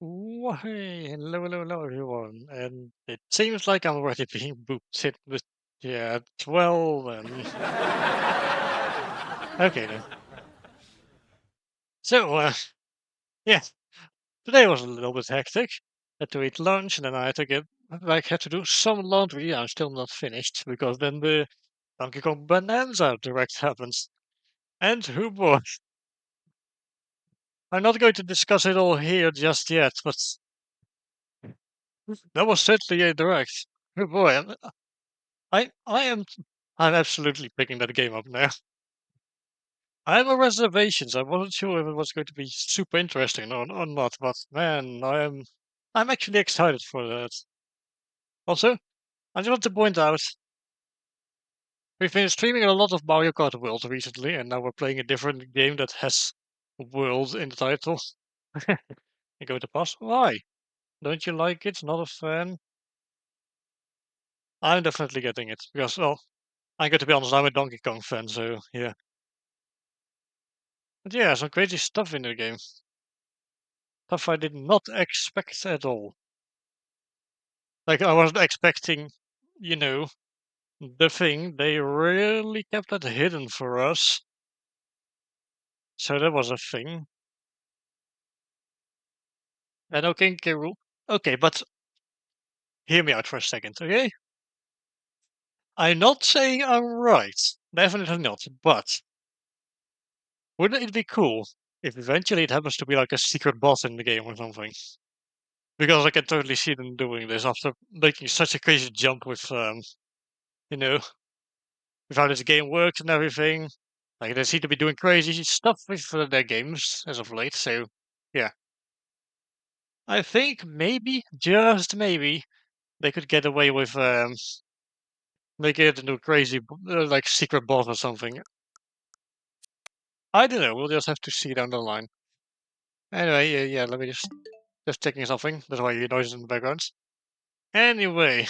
Hey, hello, everyone. And it seems like I'm already being booped in with, yeah, 12 and... Okay, then. So, yeah, today was a little bit hectic. Had to eat lunch, and then I had to had to do some laundry. I'm still not finished, because then the Donkey Kong Bonanza direct happens. And, oh boy, I'm not going to discuss it all here just yet, but that was certainly a direct. Oh boy, I'm absolutely picking that game up now. I have a reservations. I wasn't sure if it was going to be super interesting or not, but man, I'm actually excited for that. Also, I just want to point out we've been streaming a lot of Mario Kart World recently, and now we're playing a different game that has World in the title. I go to pass. Why? Don't you like it? Not a fan? I'm definitely getting it because, well, I'm going to be honest. I'm a Donkey Kong fan, so yeah. But yeah, some crazy stuff in the game. Stuff I did not expect at all. Like I wasn't expecting, you know, the thing. They really kept that hidden for us. So that was a thing. And okay, Kirul. Okay, but hear me out for a second, okay? I'm not saying I'm right. Definitely not. But wouldn't it be cool if eventually it happens to be like a secret boss in the game or something? Because I can totally see them doing this after making such a crazy jump with, you know, with how this game works and everything. Like they seem to be doing crazy stuff with their games as of late. So yeah, I think maybe, just maybe, they could get away with making it into a crazy like secret boss or something. I don't know. We'll just have to see down the line. Anyway, yeah. Let me just checking something. That's why you hear noises in the background. Anyway,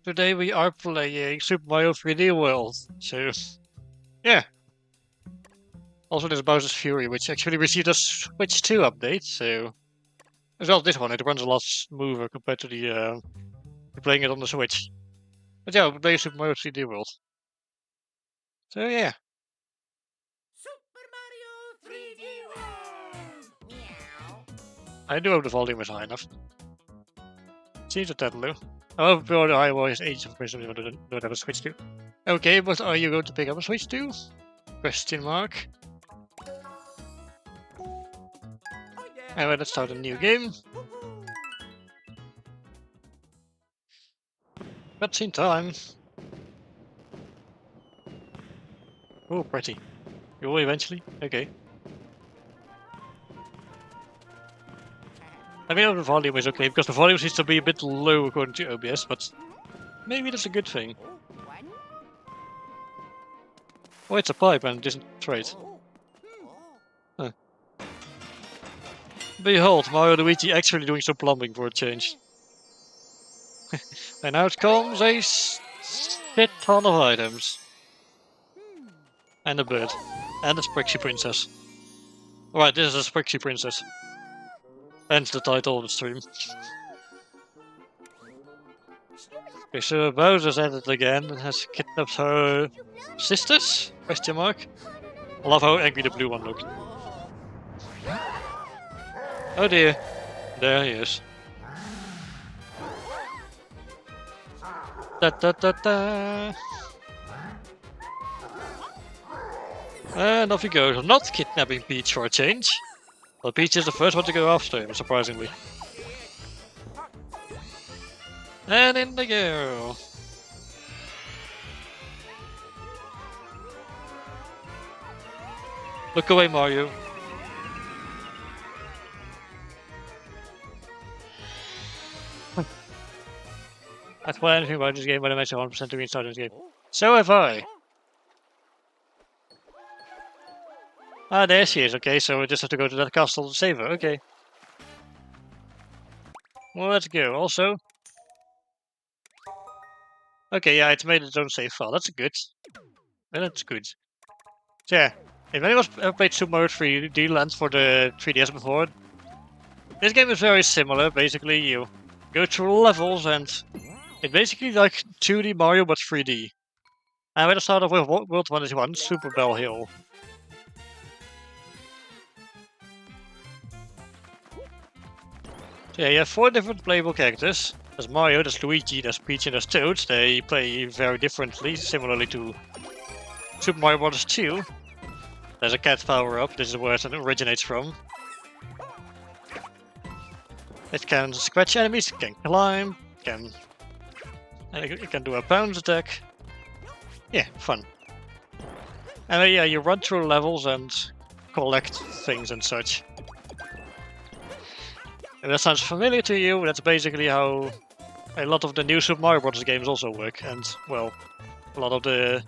today we are playing Super Mario 3D World. So yeah. Also, there's Bowser's Fury, which actually received a Switch 2 update. So as well, this one it runs a lot smoother compared to the playing it on the Switch. But yeah, we're playing Super Mario 3D World. So yeah, Super Mario 3D World! Meow. I do hope the volume is high enough. Seems a tad low. I hope the high voice age of person don't have a Switch 2. Okay, but are you going to pick up a Switch 2? Question mark. Oh yeah. Anyway, let's start a new game. Woohoo. Cutscene time. Oh, pretty. You will eventually? Okay. I mean, the volume is okay, because the volume seems to be a bit low according to OBS, but maybe that's a good thing. Oh, one. Oh, it's a pipe and it isn't straight. Oh. Huh. Behold, Mario and Luigi actually doing some plumbing for a change. And out comes a shit ton of items. And a bird. And a Sprixie Princess. Right, this is a Sprixie Princess. Hence the title of the stream. Okay, so Bowser's at it again and has kidnapped her sisters? Question mark. I love how angry the blue one looked. Oh dear. There he is. Da da da da. And off he goes. Not kidnapping Peach for a change. But Peach is the first one to go after him, surprisingly. And in they go. Look away, Mario. That's why anything about this game when I mention 100% to be inside this game. So have I. Ah, there she is. Okay, so we just have to go to that castle to save her. Okay. Well, let's go. Also. Okay, yeah, it's made its own save file. That's good. That's good. So, yeah. If anyone's ever played Super Mario 3D Land for the 3DS before, this game is very similar. Basically, you go through levels and it's basically like 2D Mario but 3D. I'm going to start off with World 1 Super Bell Hill. So yeah, you have 4 different playable characters. There's Mario, there's Luigi, there's Peach, and there's Toad. They play very differently, similarly to Super Mario Bros. 2. There's a cat power-up, this is where it originates from. It can scratch enemies, it can climb, it can do a bounce attack. Yeah, fun. And yeah, you run through levels and collect things and such. If that sounds familiar to you, that's basically how a lot of the new Super Mario Bros. Games also work, and, well, a lot of the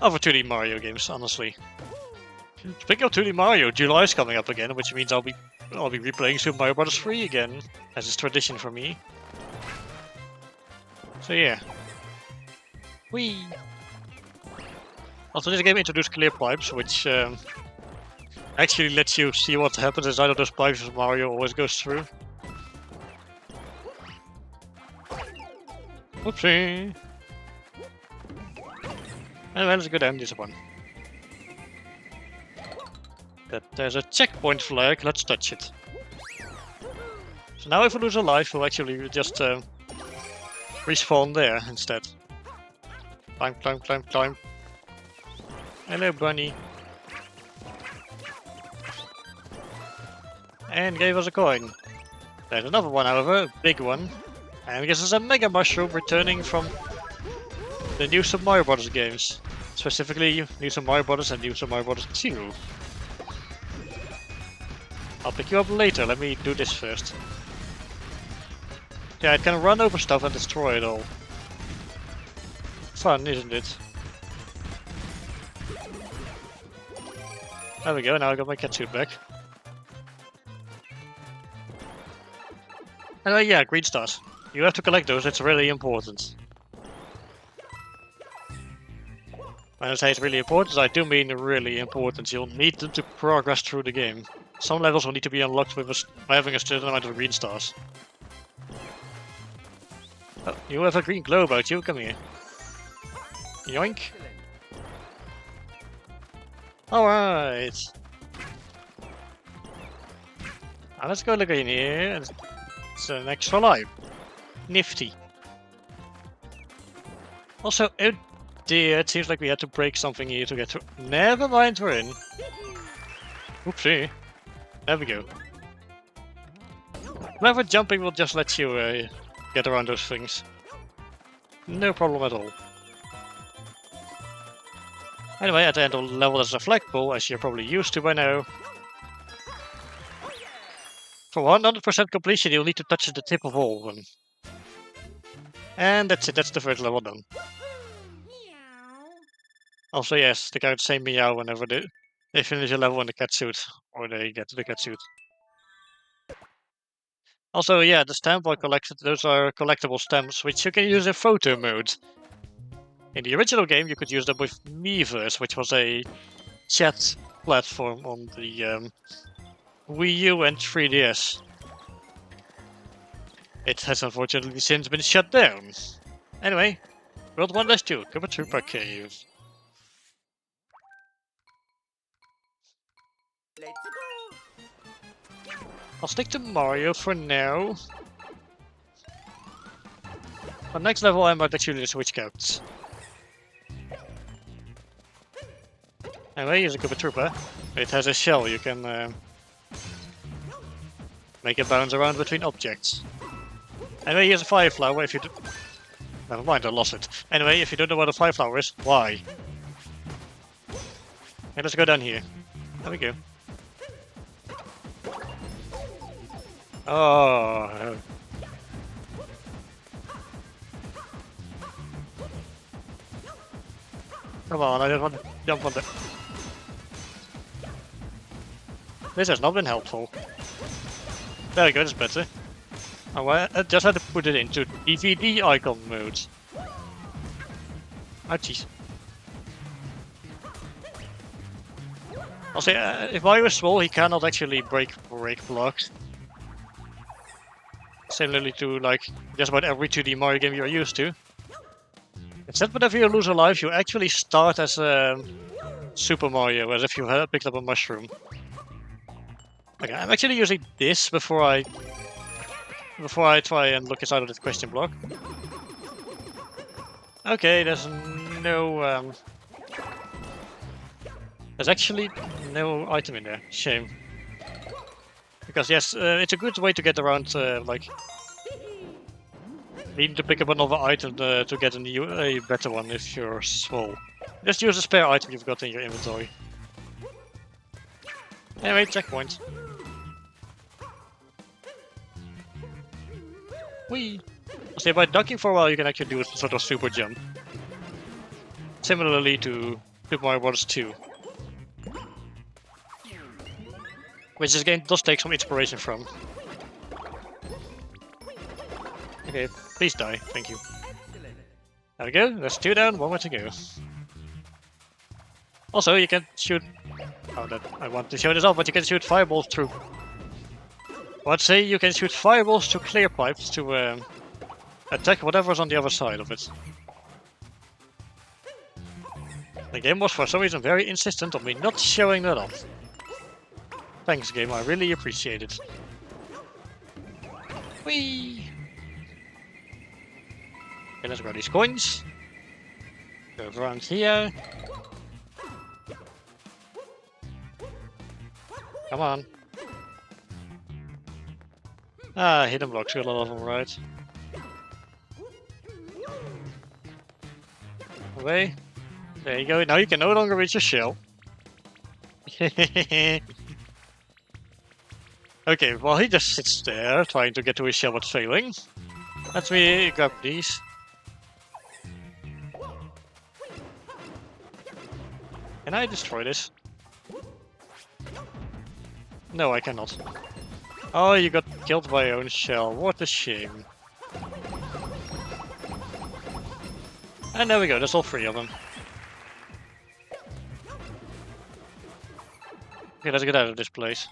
other 2D Mario games, honestly. Speaking of 2D Mario, July's coming up again, which means I'll be replaying Super Mario Bros. 3 again, as is tradition for me. So yeah. Whee! Also, this game introduced clear pipes, which actually lets you see what happens inside of those pipes as Mario always goes through. Whoopsie! Anyway, let's go down this one. There's a checkpoint flag, let's touch it. So now if we lose a life, we'll actually just respawn there instead. Climb, climb, climb, climb. Hello, bunny. And gave us a coin. There's another one, however, a big one. And I guess it's a Mega Mushroom returning from the new Super Mario Bros. Games. Specifically, New Super Mario Bros. And New Super Mario Bros. 2. I'll pick you up later, let me do this first. Yeah, it can run over stuff and destroy it all. Fun, isn't it? There we go, now I got my catsuit back. And yeah, green stars. You have to collect those, it's really important. When I say it's really important, I do mean really important. You'll need them to progress through the game. Some levels will need to be unlocked by having a certain amount of green stars. Oh, you have a green glow about you, come here. Yoink. Alright. Now let's go look in here. It's an extra life. Nifty. Also, oh dear, it seems like we had to break something here to get through. Never mind, we're in. Oopsie. There we go. Clever jumping will just let you get around those things. No problem at all. Anyway, at the end of the level there's a flagpole, as you're probably used to by now. For 100% completion, you'll need to touch the tip of all of them. And that's it, that's the first level done. Also, yes, the characters say meow whenever they finish a level in the catsuit, or they get to the catsuit. Also, yeah, the stamp I collected, those are collectible stamps, which you can use in photo mode. In the original game, you could use them with Miiverse, which was a chat platform on the Wii U and 3DS. It has unfortunately since been shut down. Anyway, World 1-2, Koopa Troopa Cave. Let's go. I'll stick to Mario for now. On next level, I might actually switch characters. Anyway, here's a Koopa Troopa. It has a shell, you can make it bounce around between objects. Anyway, here's a fire flower if you do... Never mind, I lost it. Anyway, if you don't know what a fire flower is, why? Okay, let's go down here. There we go. Oh. Come on, I just want to jump on the... This has not been helpful. There we go, that's better. Oh, well, I just had to put it into DVD icon mode. I'll say, if Mario is small, he cannot actually break blocks. Similarly to, like, just about every 2D Mario game you're used to. Except whenever you lose a life, you actually start as Super Mario, as if you had picked up a mushroom. Okay, I'm actually using this before I try and look inside of this question block. Okay, there's no there's actually no item in there. Shame. Because yes, it's a good way to get around like needing to pick up another item to get a better one if you're small. Just use a spare item you've got in your inventory. Anyway, checkpoint. Whee! So by ducking for a while, you can actually do a sort of super jump. Similarly to Super Mario Bros. 2. Which this game does take some inspiration from. Okay, please die, thank you. There we go, that's 2 down, 1 more to go. Also, you can shoot... Oh, I want to show this off, but you can shoot fireballs through... Let's say you can shoot fireballs to clear pipes to attack whatever's on the other side of it. The game was for some reason very insistent on me not showing that off. Thanks game, I really appreciate it. Whee! Okay, let's grab these coins. Go around here. Come on. Ah, hidden blocks, got a lot of them, right? Away. There you go, now you can no longer reach your shell. Okay, well he just sits there, trying to get to his shell but failing. Let me grab these. Can I destroy this? No, I cannot. Oh, you got killed by your own shell. What a shame. And there we go, there's all 3 of them. Okay, let's get out of this place.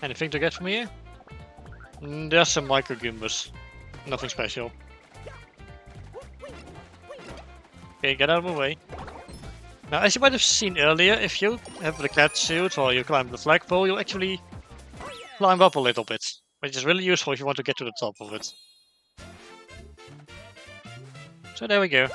Anything to get from here? There's some micro Goombas. Nothing special. Okay, get out of the way. Now, as you might have seen earlier, if you have the cat suit or you climb the flagpole, you'll actually climb up a little bit. Which is really useful if you want to get to the top of it. So there we go.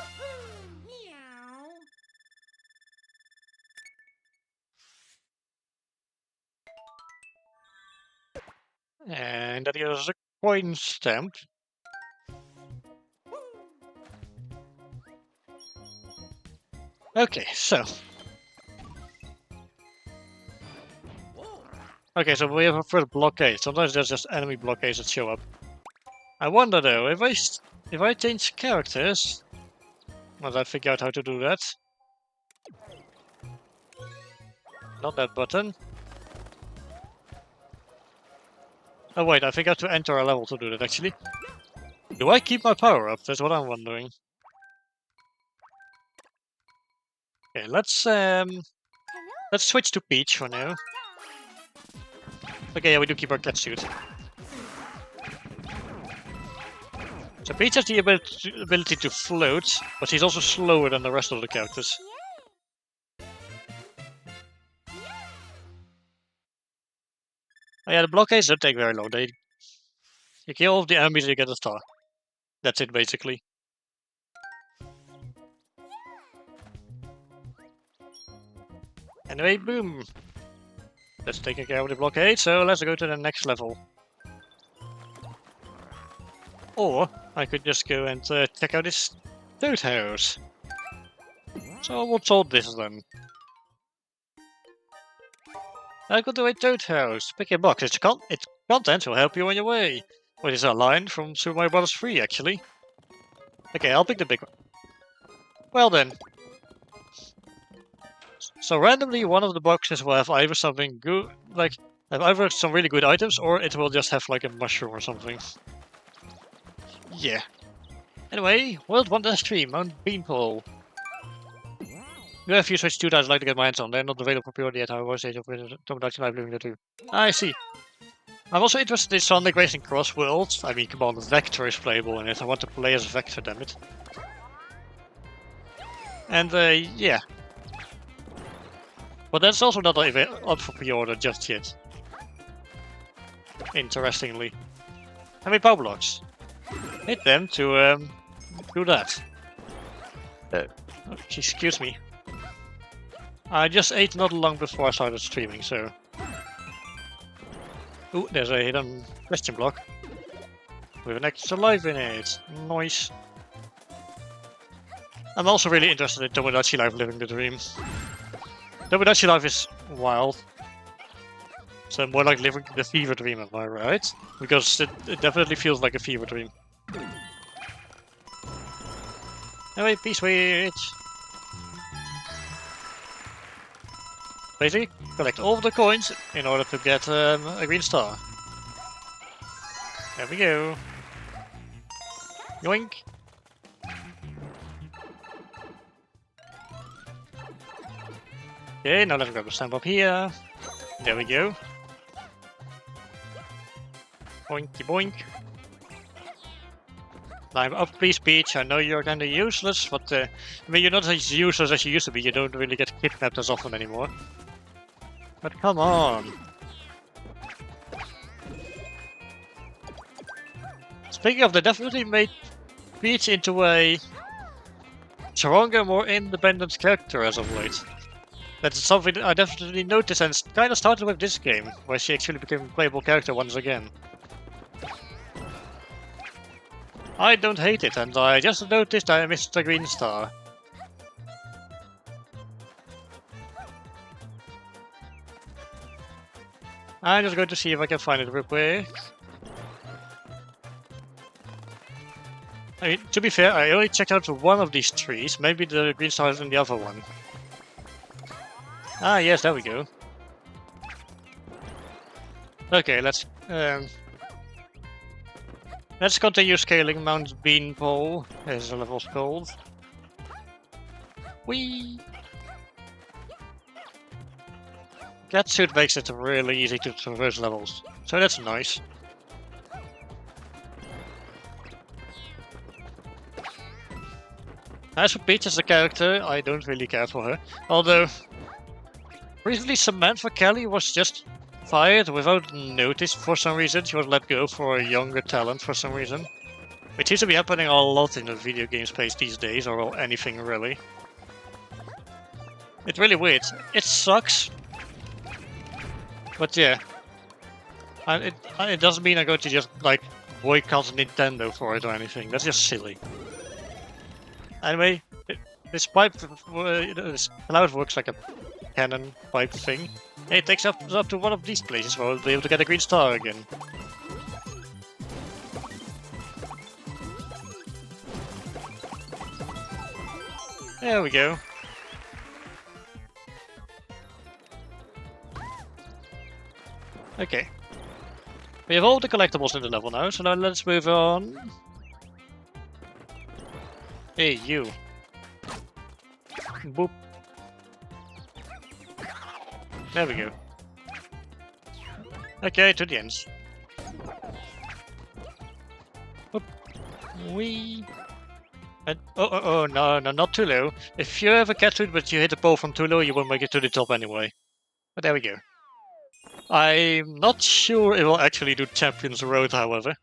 And that is a coin stamp. Okay, so. Okay, so we have a first blockade. Sometimes there's just enemy blockades that show up. I wonder though, if I change characters, must I figure out how to do that? Not that button. Oh wait, I think I have to enter a level to do that actually. Do I keep my power up? That's what I'm wondering. Okay, let's switch to Peach for now. Okay, yeah, we do keep our cat suit. So Peach has the ability to float, but she's also slower than the rest of the characters. Oh yeah, the blockades don't take very long. You kill all of the enemies and you get a star. That's it basically. Anyway, boom! Let's take care of the blockade, so let's go to the next level. Or I could just go and check out this Toad house. So what's all this then? I got to a Toad house. Pick a box. Its contents will help you on your way. Which is a line from Super Mario Bros. 3 actually. Okay, I'll pick the big one. Well then. So randomly one of the boxes will have either something good, like have either some really good items, or it will just have like a mushroom or something. Yeah. Anyway, World Wonder Stream on Beanpole. There are a few Switch 2 that I'd like to get my hands on. They're not available for pre-order yet, however, stage of Tomodachi Life Living the 2. I see. I'm also interested in Sonic Racing Cross Worlds. I mean, come on, Vector is playable in it. I want to play as Vector, damn it. And, yeah. But that's also not up for pre-order just yet. Interestingly. How many power blocks? Hit them to, do that. Excuse me. I just ate not long before I started streaming, so... Ooh, there's a hidden question block. With an extra life in it. Nice. I'm also really interested in Tomodachi Life Living the Dream. Tomodachi Life is wild. So more like living the fever dream, am I right? Because it definitely feels like a fever dream. Anyway, P-Switch! Basically, collect all of the coins in order to get a green star. There we go. Yoink! Okay, now let's grab a stamp up here. There we go. Boinky boink. Climb up, please, Peach. I know you're kinda useless, but I mean, you're not as useless as you used to be. You don't really get kidnapped as often anymore. But come on. Speaking of, they definitely made Peach into a stronger, more independent character as of late. That's something I definitely noticed, and kind of started with this game, where she actually became a playable character once again. I don't hate it, and I just noticed I missed the green star. I'm just going to see if I can find it real quick. I mean, to be fair, I only checked out one of these trees. Maybe the green star is in the other one. Ah, yes, there we go. Okay, let's continue scaling Mount Beanpole, as the level's called. Whee! Catsuit makes it really easy to traverse levels, so that's nice. As for Peach as a character, I don't really care for her. Although, recently Samantha Kelly was just fired without notice for some reason. She was let go for a younger talent for some reason. It seems to be happening a lot in the video game space these days, or anything really. It's really weird. It sucks. But yeah. It doesn't mean I'm going to just, like, boycott Nintendo for it or anything. That's just silly. Anyway, this pipe, this cloud works like a cannon pipe thing. It takes us up to one of these places where we'll be able to get a green star again. There we go. Okay. We have all the collectibles in the level now, so now let's move on. Hey, you. Boop. There we go. Okay, to the ends. Whoop. Wee. And, oh, no, not too low. If you have a catsuit but you hit the pole from too low, you won't make it to the top anyway. But there we go. I'm not sure it will actually do Champions Road, however.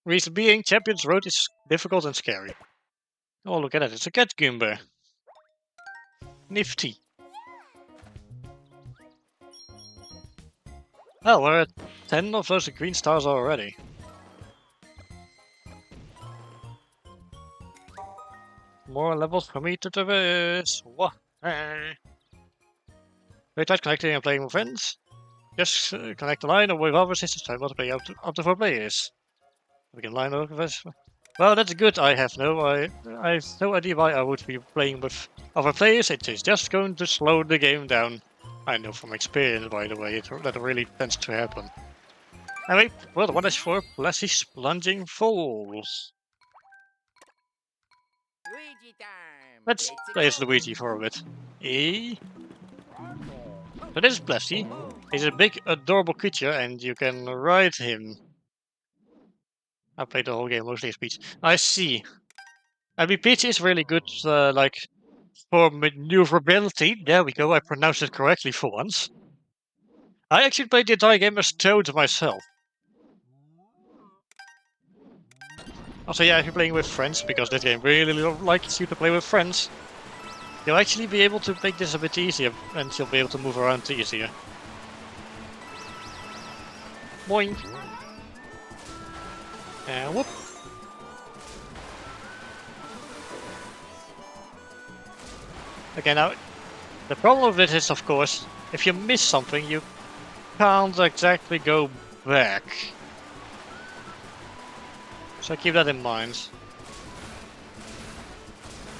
Reason being, Champions Road is difficult and scary. Oh, look at that, it's a cat Goomba. Nifty. Well, we're at 10 of those green stars already. More levels for me to traverse. Wah. Very tight connecting and playing with friends. Just connect the line or with other systems time multiplayer up to 4 players. We can line up with us. Well, that's good. I have no idea why I would be playing with other players. It is just going to slow the game down. I know from experience, by the way, that really tends to happen. Anyway, well, the one is for Plessy Plunging Falls. Luigi time. Let's Let's play as go. Luigi for a bit. So this is Plessy. He's a big, adorable creature, and you can ride him. I played the whole game mostly as Peach. I see. I mean, Peach is really good, like, for maneuverability. There we go, I pronounced it correctly for once. I actually played the entire game as Toad myself. Also, yeah, if you're playing with friends, because this game really likes you to play with friends, you'll actually be able to make this a bit easier, and you'll be able to move around easier. Boing! And whoop! Okay, now, the problem with this is, of course, if you miss something, you can't exactly go back. So keep that in mind.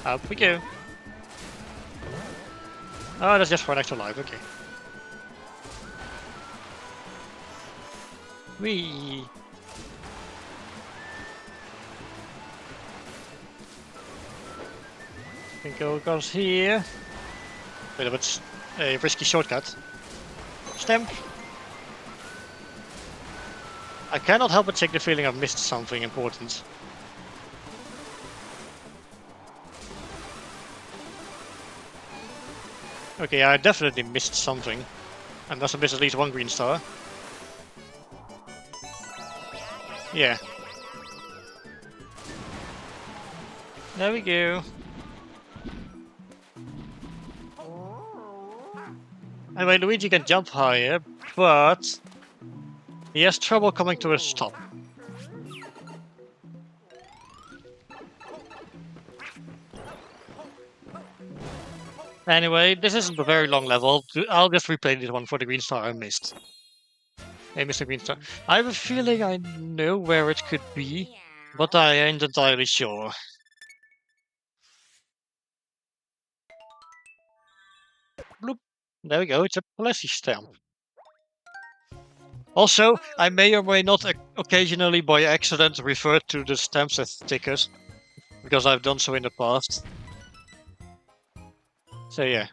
Up we go. Oh, that's just for an extra life, okay. Whee! Can go across here. Bit of a risky shortcut. Stamp! I cannot help but take the feeling I've missed something important. Okay, I definitely missed something. I must have missed at least one green star. Yeah. There we go. Anyway, Luigi can jump higher, but he has trouble coming to a stop. Anyway, this isn't a very long level. I'll just replay this one for the green star I missed. Hey, Mr. Green Star. I have a feeling I know where it could be, but I ain't entirely sure. Bloop. There we go, it's a Plessy stamp. Also, I may or may not occasionally by accident refer to the stamps as stickers, because I've done so in the past. So yeah.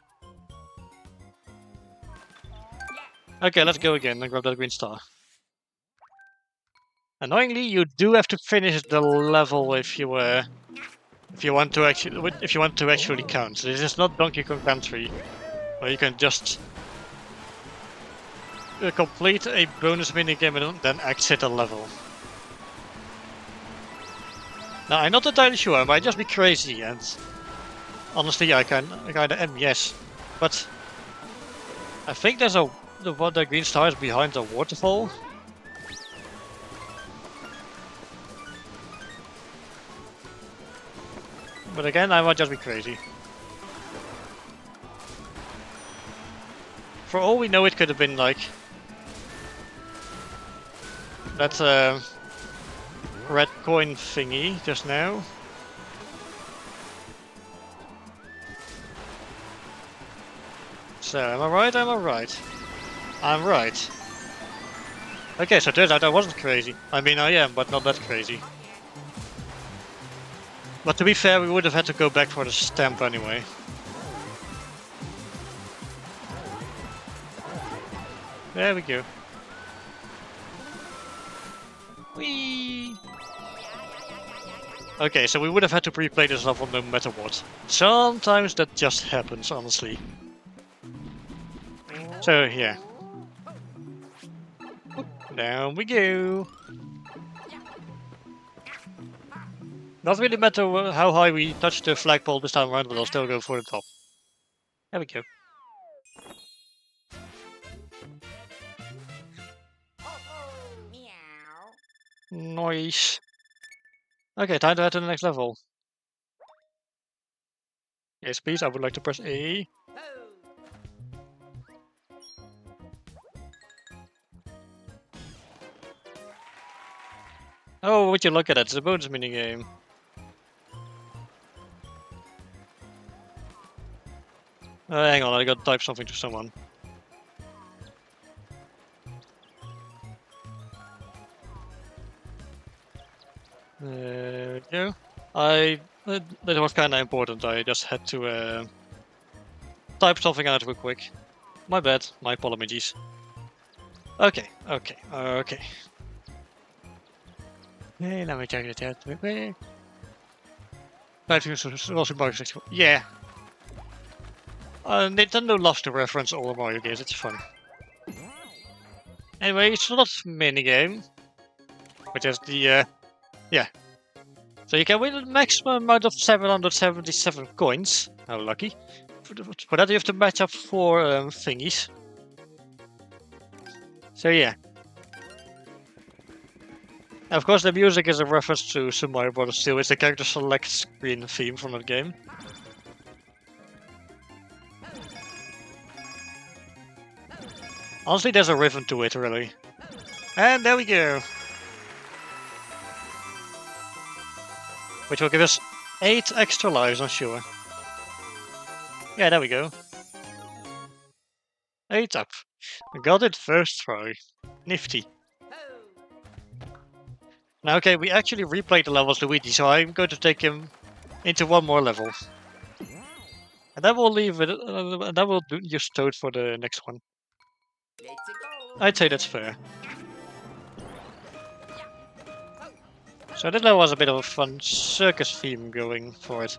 Okay, let's go again and grab that green star. Annoyingly, you do have to finish the level if you want to actually count. So this is not Donkey Kong Country, where you can just complete a bonus minigame and then exit a level. Now, I'm not entirely sure, I might just be crazy, and honestly, I kinda am, yes. But I think there's the green star is behind the waterfall. But again, I might just be crazy. For all we know, it could have been like that red coin thingy just now. So, am I right? Am I right? I'm right. Okay, so it turns out I wasn't crazy. I mean, I am, but not that crazy. But to be fair, we would have had to go back for the stamp anyway. There we go. Whee! Okay, so we would have had to replay this level no matter what. Sometimes that just happens, honestly. So, yeah. Down we go. Not really matter how high we touch the flagpole this time around, but I'll still go for the top. There we go. Nice. Okay, time to head to the next level. Yes, please, I would like to press A. Oh, would you look at that, it's a bonus minigame. Hang on, I gotta type something to someone. There we go. I that was kind of important. I just had to type something out real quick. My bad. My apologies. Okay. Okay, let me check it out real quick. Yeah. Nintendo loves to reference all the Mario games. It's fun. Anyway, it's not a minigame, which is the yeah. So you can win a maximum amount of 777 coins. How lucky. For that you have to match up 4 thingies. So yeah. Of course the music is a reference to Super Mario Bros. 2. It's the character select screen theme from that game. Honestly, there's a rhythm to it, really. And there we go. Which will give us 8 extra lives, I'm sure. Yeah, there we go. 8 up. Got it first try. Nifty. Now, okay, we actually replayed the level as Luigi, so I'm going to take him into one more level. And then we'll leave it, and then we'll use Toad for the next one. I'd say that's fair. So that was a bit of a fun circus theme going for it.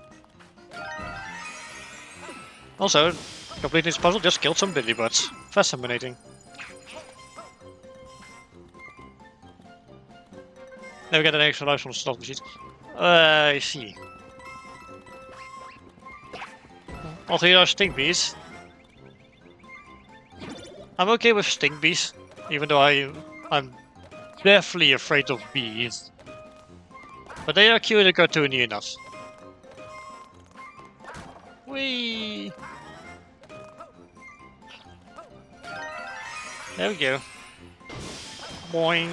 Also, completing this puzzle just killed some Billybutts. Fascinating. Now we get an extra life from the slot machines. I see. Also, here are stink bees. I'm okay with stink bees, even though I'm definitely afraid of bees. But they are cute and cartoony enough. Whee! There we go. Boing.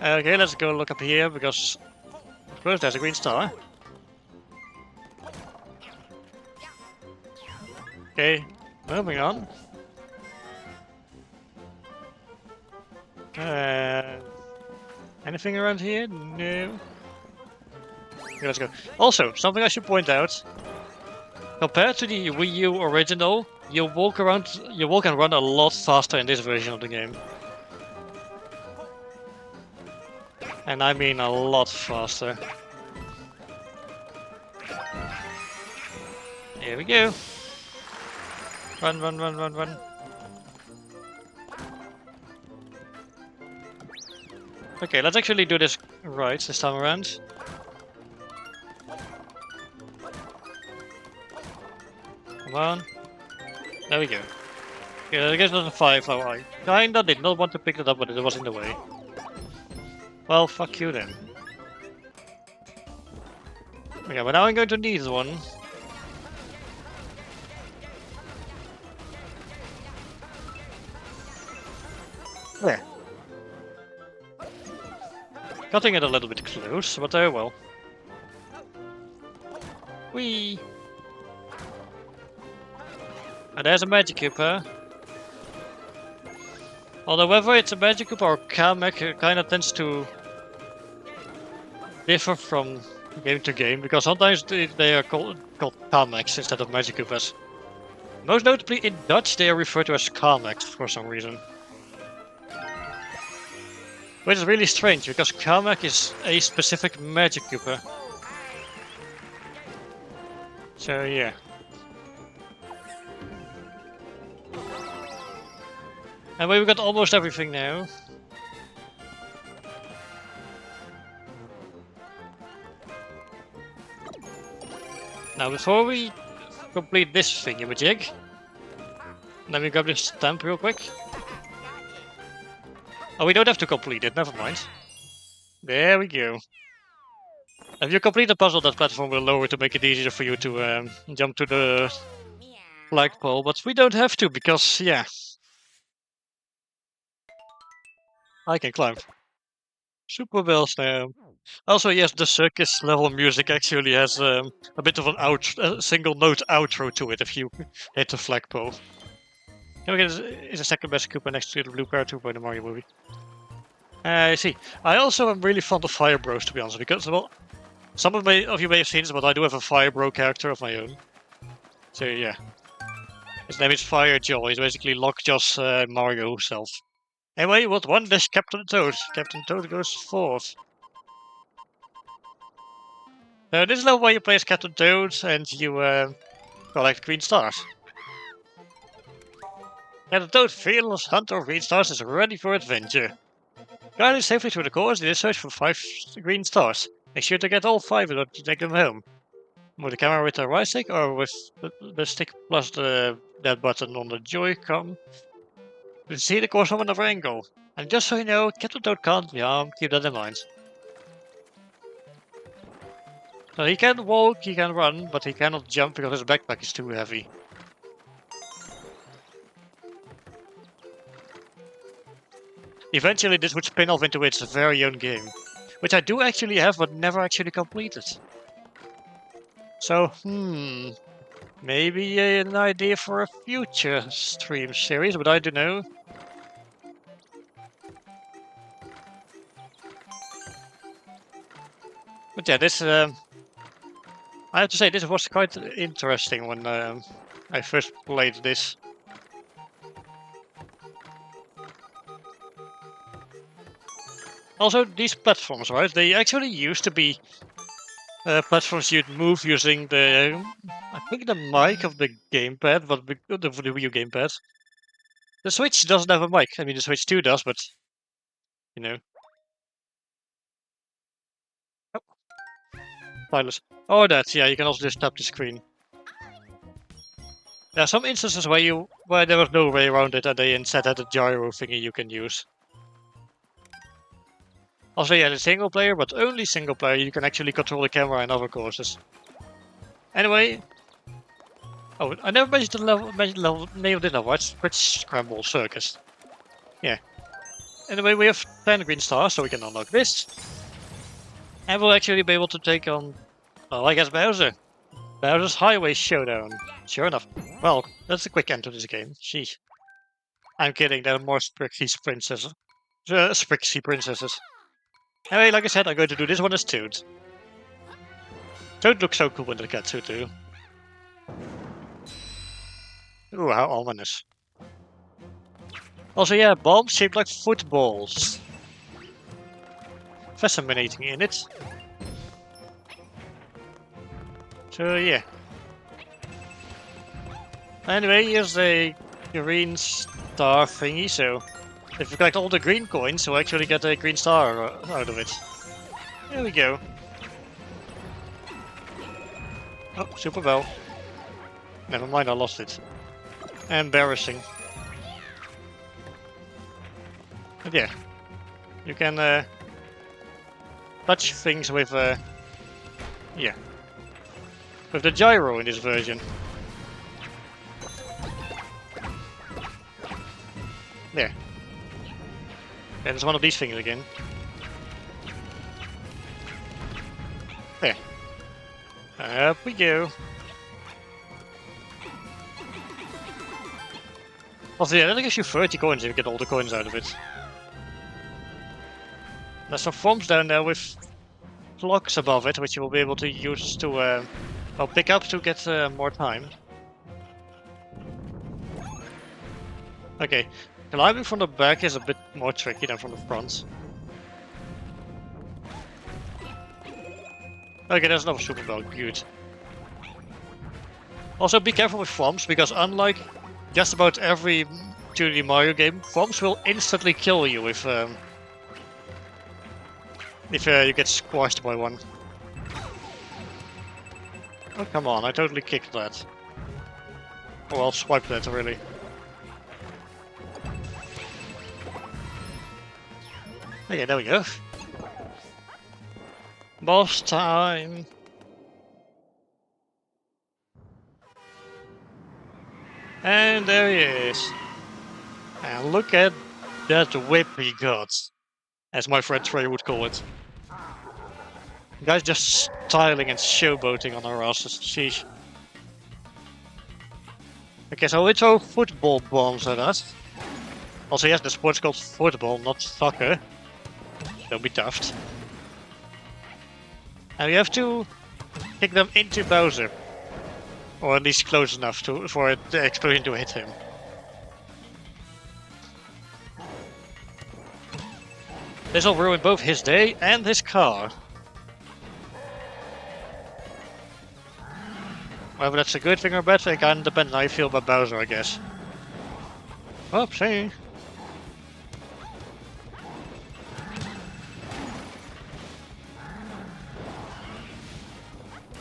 Okay, let's go look up here because first there's a green star. Okay, moving on. Anything around here? No. Okay, let's go. Also, something I should point out. Compared to the Wii U original, you walk and run a lot faster in this version of the game. And I mean a lot faster. Here we go. Run, run, run, run, run. Okay, let's actually do this right this time around. Come on. There we go. Yeah, I guess that's a 5. Oh, I kinda did not want to pick it up, but it was in the way. Well, fuck you then. Okay, but now I'm going to need one. There. Cutting it a little bit close, but oh well. Whee! And there's a magic cube, huh? Although whether it's a magic cube or Kamek, it kinda tends to differ from game to game, because sometimes they are called Kameks instead of magic cubes. Most notably in Dutch they are referred to as Kameks for some reason. Which is really strange, because Kamek is a specific magic cube. So yeah. Anyway, we got almost everything now. Now before we complete this thingamajig, let me grab this stamp real quick. Oh, we don't have to complete it, never mind. There we go. If you complete the puzzle, that platform will lower to make it easier for you to jump to the flagpole, but we don't have to because, yeah. I can climb. Super bells now. Also, yes, the circus level music actually has a bit of a single note outro to it if you hit the flagpole. Okay, it's a second best Koopa next to the blue paratrooper in the Mario movie. I see. I also am really fond of Fire Bros, to be honest, because, well, some of you may have seen this, but I do have a Fire Bro character of my own. So, yeah. His name is Fire Joe. He's basically Lockjaw's Mario self. Anyway, what won this Captain Toad? Captain Toad goes fourth. This is level where you play as Captain Toad and you collect green stars. Captain Toad, fearless hunter of green stars, is ready for adventure. Guided safely through the course, you search for 5 green stars. Make sure to get all 5 in order to take them home. Move the camera with the right stick or with the stick plus that button on the Joy-Con. You see the course from another angle. And just so you know, Captain Toad can't jump, keep that in mind. So he can walk, he can run, but he cannot jump because his backpack is too heavy. Eventually this would spin off into its very own game, which I do actually have but never actually completed. So, maybe an idea for a future stream series, but I don't know. But yeah, this, I have to say, this was quite interesting when I first played this. Also, these platforms, right, they actually used to be platforms you'd move using the, I think the mic of the gamepad, but the Wii U gamepad. The Switch doesn't have a mic. I mean, the Switch 2 does, but, you know. Oh, stylus. Oh, that, yeah, you can also just tap the screen. There are some instances where there was no way around it, and they instead had a gyro thingy you can use. Also, yeah, the single player, but only single player, you can actually control the camera in other courses. Anyway, oh, I never mentioned the name of the level. It's Scramble Circus. Yeah. Anyway, we have 10 green stars, so we can unlock this. And we'll actually be able to take on, well, I guess Bowser. Bowser's Highway Showdown. Sure enough. Well, that's a quick end to this game. Sheesh. I'm kidding, there are more Sprixie princesses. Anyway, like I said, I'm going to do this one as Toad. Toad looks so cool in the catsuit too. Ooh, how ominous. Also, yeah, bombs shaped like footballs. Fascinating in it. So, yeah. Anyway, here's a green star thingy, so if you collect all the green coins, you'll actually get a green star out of it. There we go. Oh, super bell. Never mind, I lost it. Embarrassing. But yeah, you can touch things with yeah, with the gyro in this version. There. And it's one of these things again. There. Up we go. Also, yeah, that gives you 30 coins if you get all the coins out of it. There's some forms down there with clocks above it, which you will be able to use to, well, pick up to get more time. Okay, climbing from the back is a bit more tricky than from the front. Okay, there's another super bell, good. Also, be careful with bombs, because unlike just about every 2D Mario game, bombs will instantly kill you if you get squashed by one. Oh, come on, I totally kicked that. Oh, well, swipe that, really. Okay, there we go. Boss time! And there he is. And look at that whip he got, as my friend Trey would call it. The guy's just styling and showboating on our asses. Sheesh. Okay, so we throw football bombs at us. Also, yes, the sport's called football, not soccer. Don't be daft. And we have to kick them into Bowser. Or at least close enough for the explosion to hit him. This will ruin both his day and his car. Whether that's a good thing or a bad thing, kind of depends on how you feel about Bowser, I guess. Oopsie.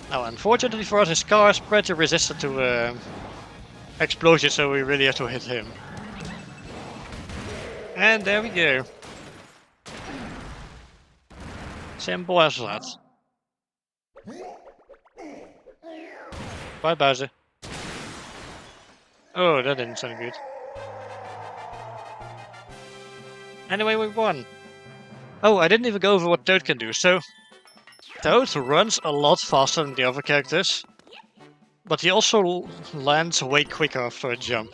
Now, unfortunately for us, his car is pretty resistant to explosions, so we really have to hit him. And there we go. Simple as that. Bye, Bowser. Oh, that didn't sound good. Anyway, we won. Oh, I didn't even go over what Toad can do. So, Toad runs a lot faster than the other characters, but he also lands way quicker after a jump.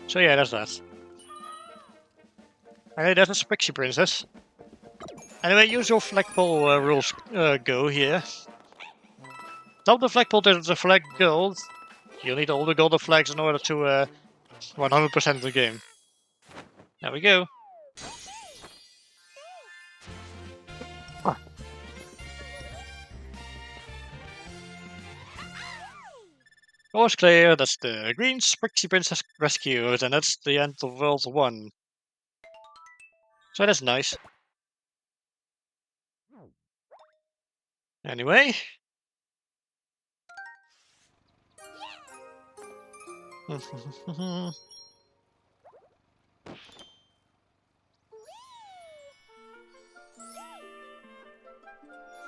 So yeah, that's that. Okay, that's a Sprixie Princess. Anyway, use your flagpole rules go here. Top the flagpole to deflect gold. You'll need all the golden flags in order to 100% the game. There we go. Course clear, that's the green Sprixie Princess rescued, and that's the end of World 1. So that's nice. Anyway.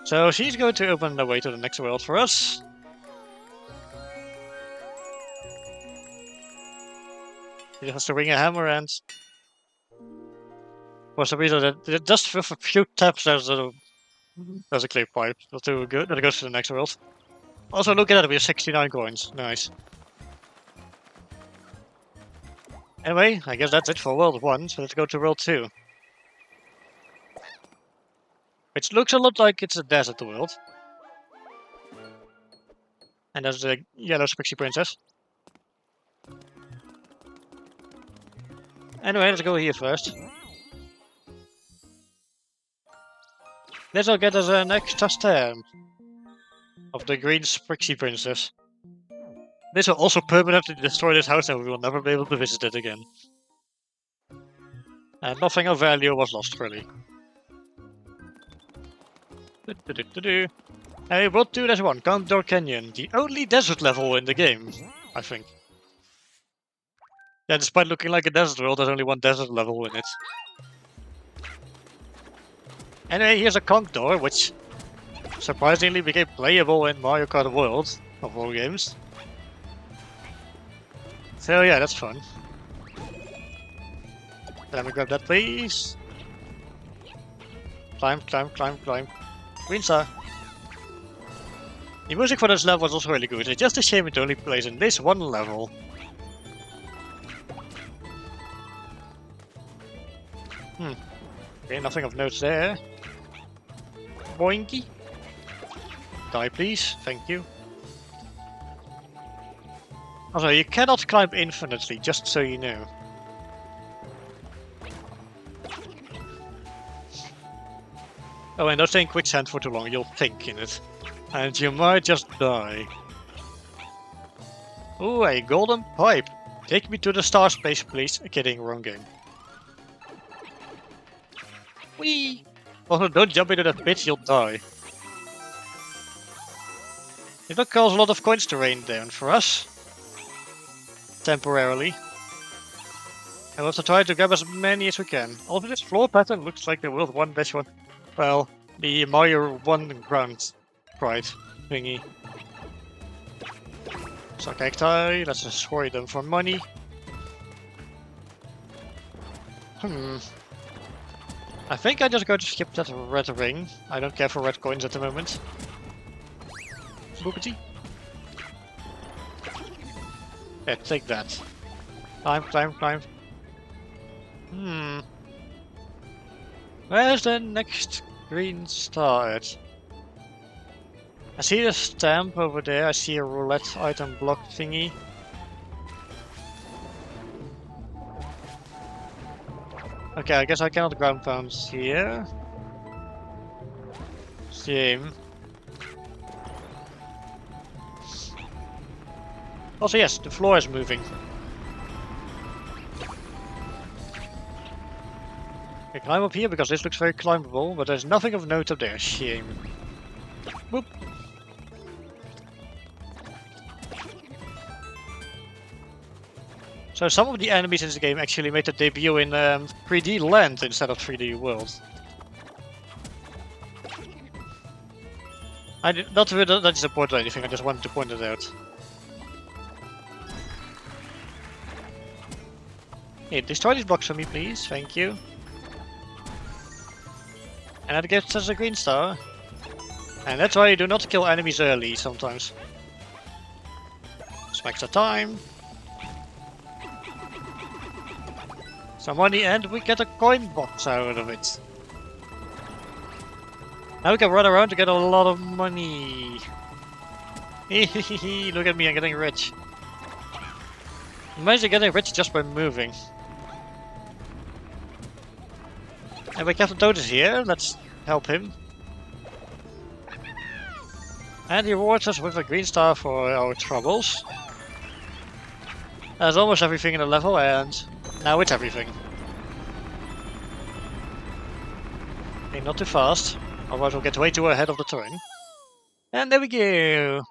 So she's going to open the way to the next world for us. She has to ring a hammer and... For some reason, just with a few taps there's a clear pipe. That's too good. That goes to the next world. Also, look at that, we have 69 coins. Nice. Anyway, I guess that's it for World 1, so let's go to World 2. Which looks a lot like it's a desert world. And there's the yellow Sprixie Princess. Anyway, let's go here first. This will get us an extra stamp of the green Sprixie Princess. This will also permanently destroy this house and we will never be able to visit it again. And nothing of value was lost, really. Hey, World 2 there's one, Condor Canyon, the only desert level in the game, I think. Yeah, despite looking like a desert world, there's only one desert level in it. Anyway, here's a conch door, which surprisingly became playable in Mario Kart World, of all games. So yeah, that's fun. Let me grab that, please. Climb, climb, climb, climb. Green star. The music for this level was also really good. It's just a shame it only plays in this one level. Okay, nothing of note there. Boinky. Die, please. Thank you. Also, you cannot climb infinitely, just so you know. Oh, and don't stay in quicksand for too long, you'll think in it. And you might just die. Ooh, a golden pipe. Take me to the star space, please. Kidding, wrong game. Whee! Also, don't jump into that pit, you'll die. It will cause a lot of coins to rain down for us. Temporarily. And we'll have to try to grab as many as we can. Also, this floor pattern looks like the World 1-1. Well, the Mario 1 ground pride thingy. So cacti, let's destroy them for money. I think I just go to skip that red ring. I don't care for red coins at the moment. Boopity. Yeah, take that. Climb, climb, climb. Where's the next green star at? I see the stamp over there. I see a roulette item block thingy. Okay, I guess I cannot ground pound here. Shame. Also, yes, the floor is moving. I climb up here because this looks very climbable, but there's nothing of note up there. Shame. Whoop. So some of the enemies in this game actually made a debut in 3D land instead of 3D world. I did not really that disappointed or anything, I just wanted to point it out. Hey, destroy these blocks for me, please. Thank you. And that gets us a green star. And that's why you do not kill enemies early sometimes. Some extra time. Some money, and we get a coin box out of it. Now we can run around to get a lot of money. Look at me, I'm getting rich. Imagine getting rich just by moving. And my Captain Toad is here, let's help him. And he rewards us with a green star for our troubles. That's almost everything in the level, and now it's everything. Okay, not too fast, otherwise we'll get way too ahead of the turn. And there we go!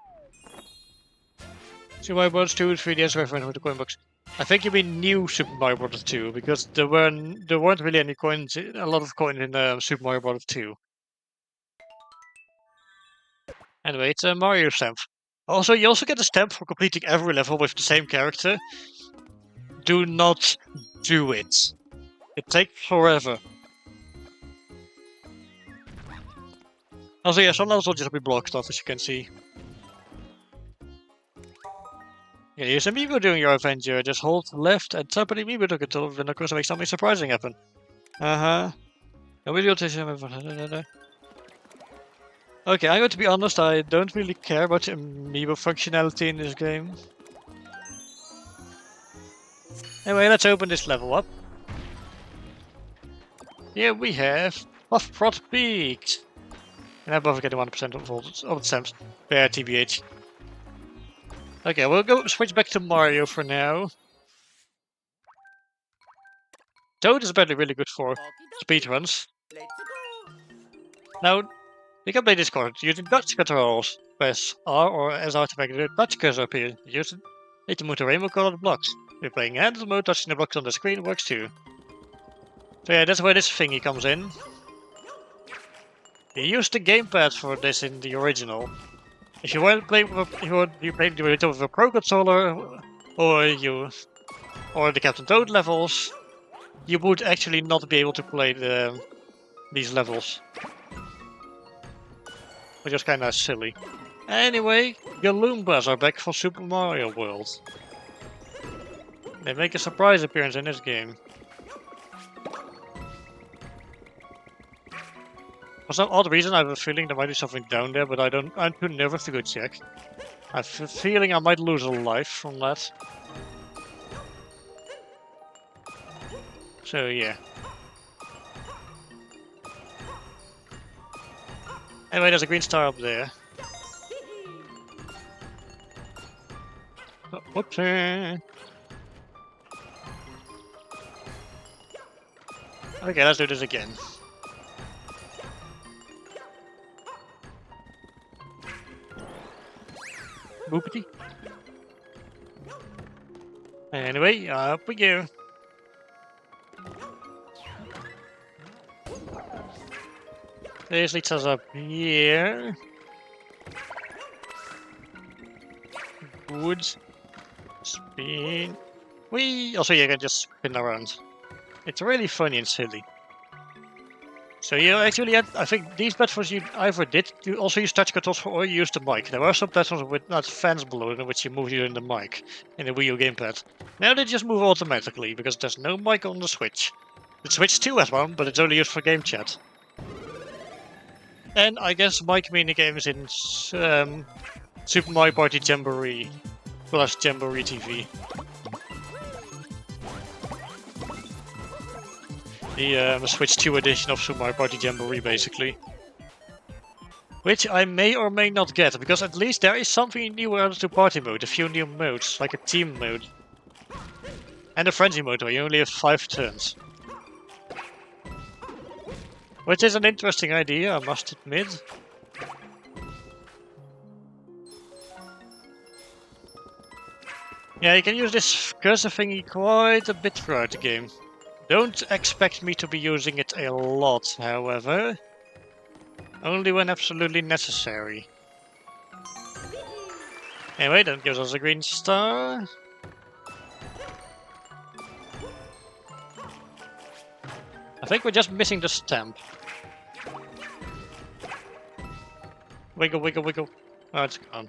Super Mario Bros. 2 3DS reference with the coin box. I think you mean new Super Mario Bros. 2, because there weren't really any coins, a lot of coins in Super Mario Bros. 2. Anyway, it's a Mario stamp. Also, you also get a stamp for completing every level with the same character. Do not do it. It takes forever. Also, yeah, some levels will just be blocked off, as you can see. Yeah, use Amiibo during your adventure. Just hold left and tap an Amiibo to control, then of course make something surprising happen. Uh-huh. Okay, I'm going to be honest, I don't really care about the Amiibo functionality in this game. Anyway, let's open this level up. Here we have Bradfort Peaks. And I'm both getting 1% of all the stamps. Yeah, TBH. Okay, we'll go switch back to Mario for now. Toad is apparently really good for speedruns. Let's go. Now, you can play this card using touch controls. Press R or SR to make the touch cursor appear. Use it to move the rainbow colored blocks. If you're playing handheld mode, touching the blocks on the screen works too. So yeah, that's where this thingy comes in. You used the gamepad for this in the original. If you want to play with you play with a Pro controller or the Captain Toad levels, you would actually not be able to play these levels. Which is kinda silly. Anyway, Galoombas are back for Super Mario World. They make a surprise appearance in this game. For some odd reason, I have a feeling there might be something down there, but I'm too nervous to go check. I have a feeling I might lose a life from that. So yeah. Anyway, there's a green star up there. Oh, whoops. Okay, let's do this again. Boopity. Anyway, up we go. This leads us up here. Woods. Spin. Whee! Also, you can just spin around. It's really funny and silly. So you actually had, I think these platforms you either did you also use touch controls for, or you used the mic. There were some platforms with not fans below in which you move using the mic in the Wii U gamepad. Now they just move automatically because there's no mic on the Switch. The Switch 2 has one, but it's only used for game chat. And I guess mic minigames in Super Mario Party Jamboree plus Jamboree TV. The Switch 2 edition of Super Mario Party Jamboree, basically. Which I may or may not get, because at least there is something new added to party mode, a few new modes, like a team mode. And a frenzy mode where you only have 5 turns. Which is an interesting idea, I must admit. Yeah, you can use this cursor thingy quite a bit throughout the game. Don't expect me to be using it a lot, however. Only when absolutely necessary. Anyway, that gives us a green star. I think we're just missing the stamp. Wiggle, wiggle, wiggle. Oh, it's gone.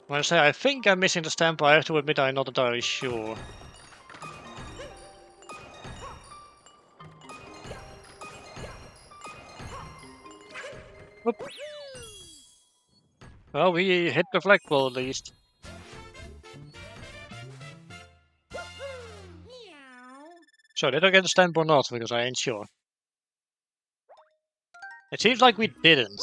When I say I think I'm missing the stamp, I have to admit I'm not entirely sure. Whoop. Well, we hit the flagpole at least. So, did I get the stamp or not? Because I ain't sure. It seems like we didn't.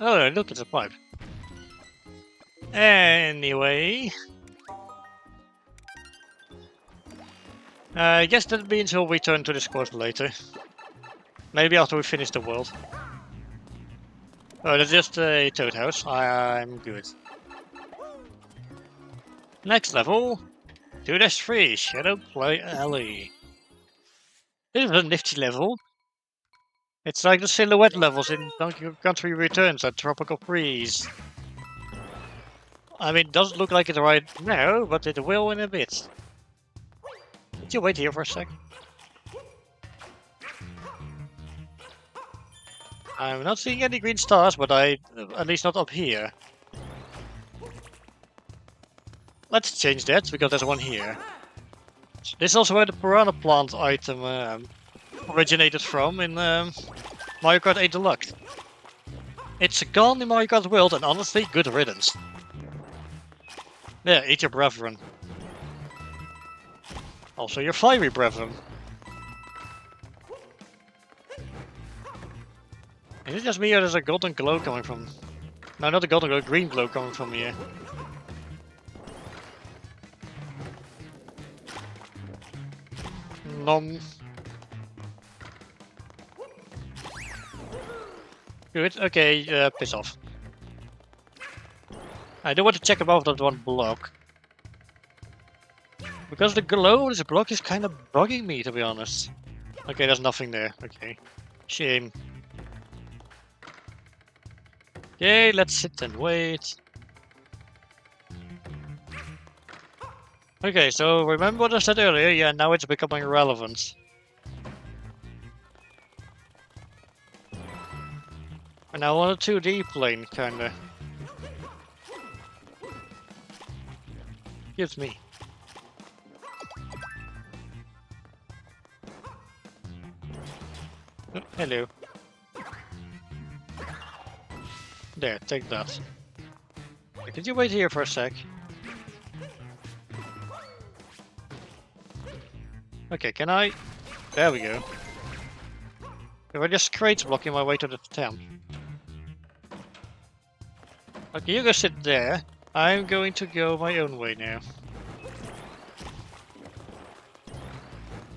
Oh, look, it's a pipe. Anyway. I guess that means we'll return to this course later. Maybe after we finish the world. Oh, that's just a toad house. I'm good. Next level. 2-3, Shadow Play Alley. This is a nifty level. It's like the silhouette levels in Donkey Kong Country Returns at Tropical Freeze. I mean, it doesn't look like it right now, but it will in a bit. Could you wait here for a sec? I'm not seeing any green stars, but at least not up here. Let's change that, because there's one here. This is also where the piranha plant item originated from in Mario Kart 8 Deluxe. It's gone in Mario Kart World, and honestly, good riddance. Yeah, eat your brethren. Also your fiery brethren. Is it just me or there's a golden glow coming from... No, not a golden glow, green glow coming from here. Nom. Good, okay, piss off. I do want to check above that one block. Because the glow of this block is kind of bugging me, to be honest. Okay, there's nothing there. Okay. Shame. Okay, let's sit and wait. Okay, so remember what I said earlier? Yeah, now it's becoming relevant. And I want a 2D plane, kinda. Gives me. Oh, hello. There, take that. Could you wait here for a sec? Okay, can I? There we go. There are just crates blocking my way to the temp. Okay, you go sit there. I'm going to go my own way now.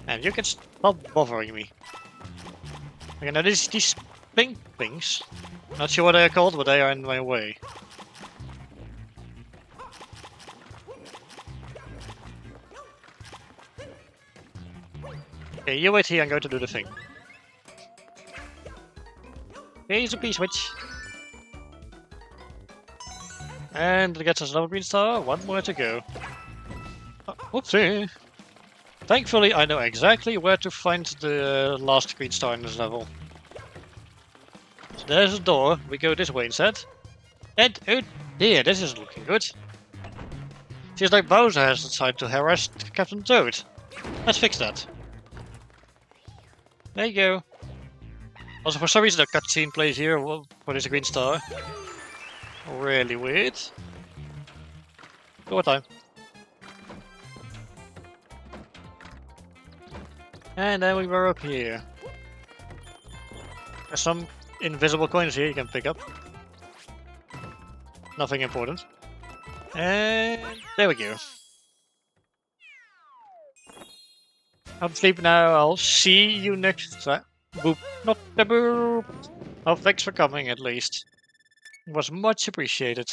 And you can stop bothering me. Okay, now these pink things. Not sure what they are called, but they are in my way. Okay, you wait here, I'm going to do the thing. Here's a P-switch. And it gets us another green star, one more to go. Whoopsie. Thankfully, I know exactly where to find the last green star in this level. So there's a door. We go this way instead. And oh dear, this is looking good. Seems like Bowser has decided to harass Captain Toad. Let's fix that. There you go. Also, for some reason, a cutscene plays here for this green star. Really weird. Go time. And then we were up here. There's some invisible coins here you can pick up. Nothing important. And there we go. I'm sleep now. I'll see you next time. Boop. Not the boop. Oh, thanks for coming at least. It was much appreciated.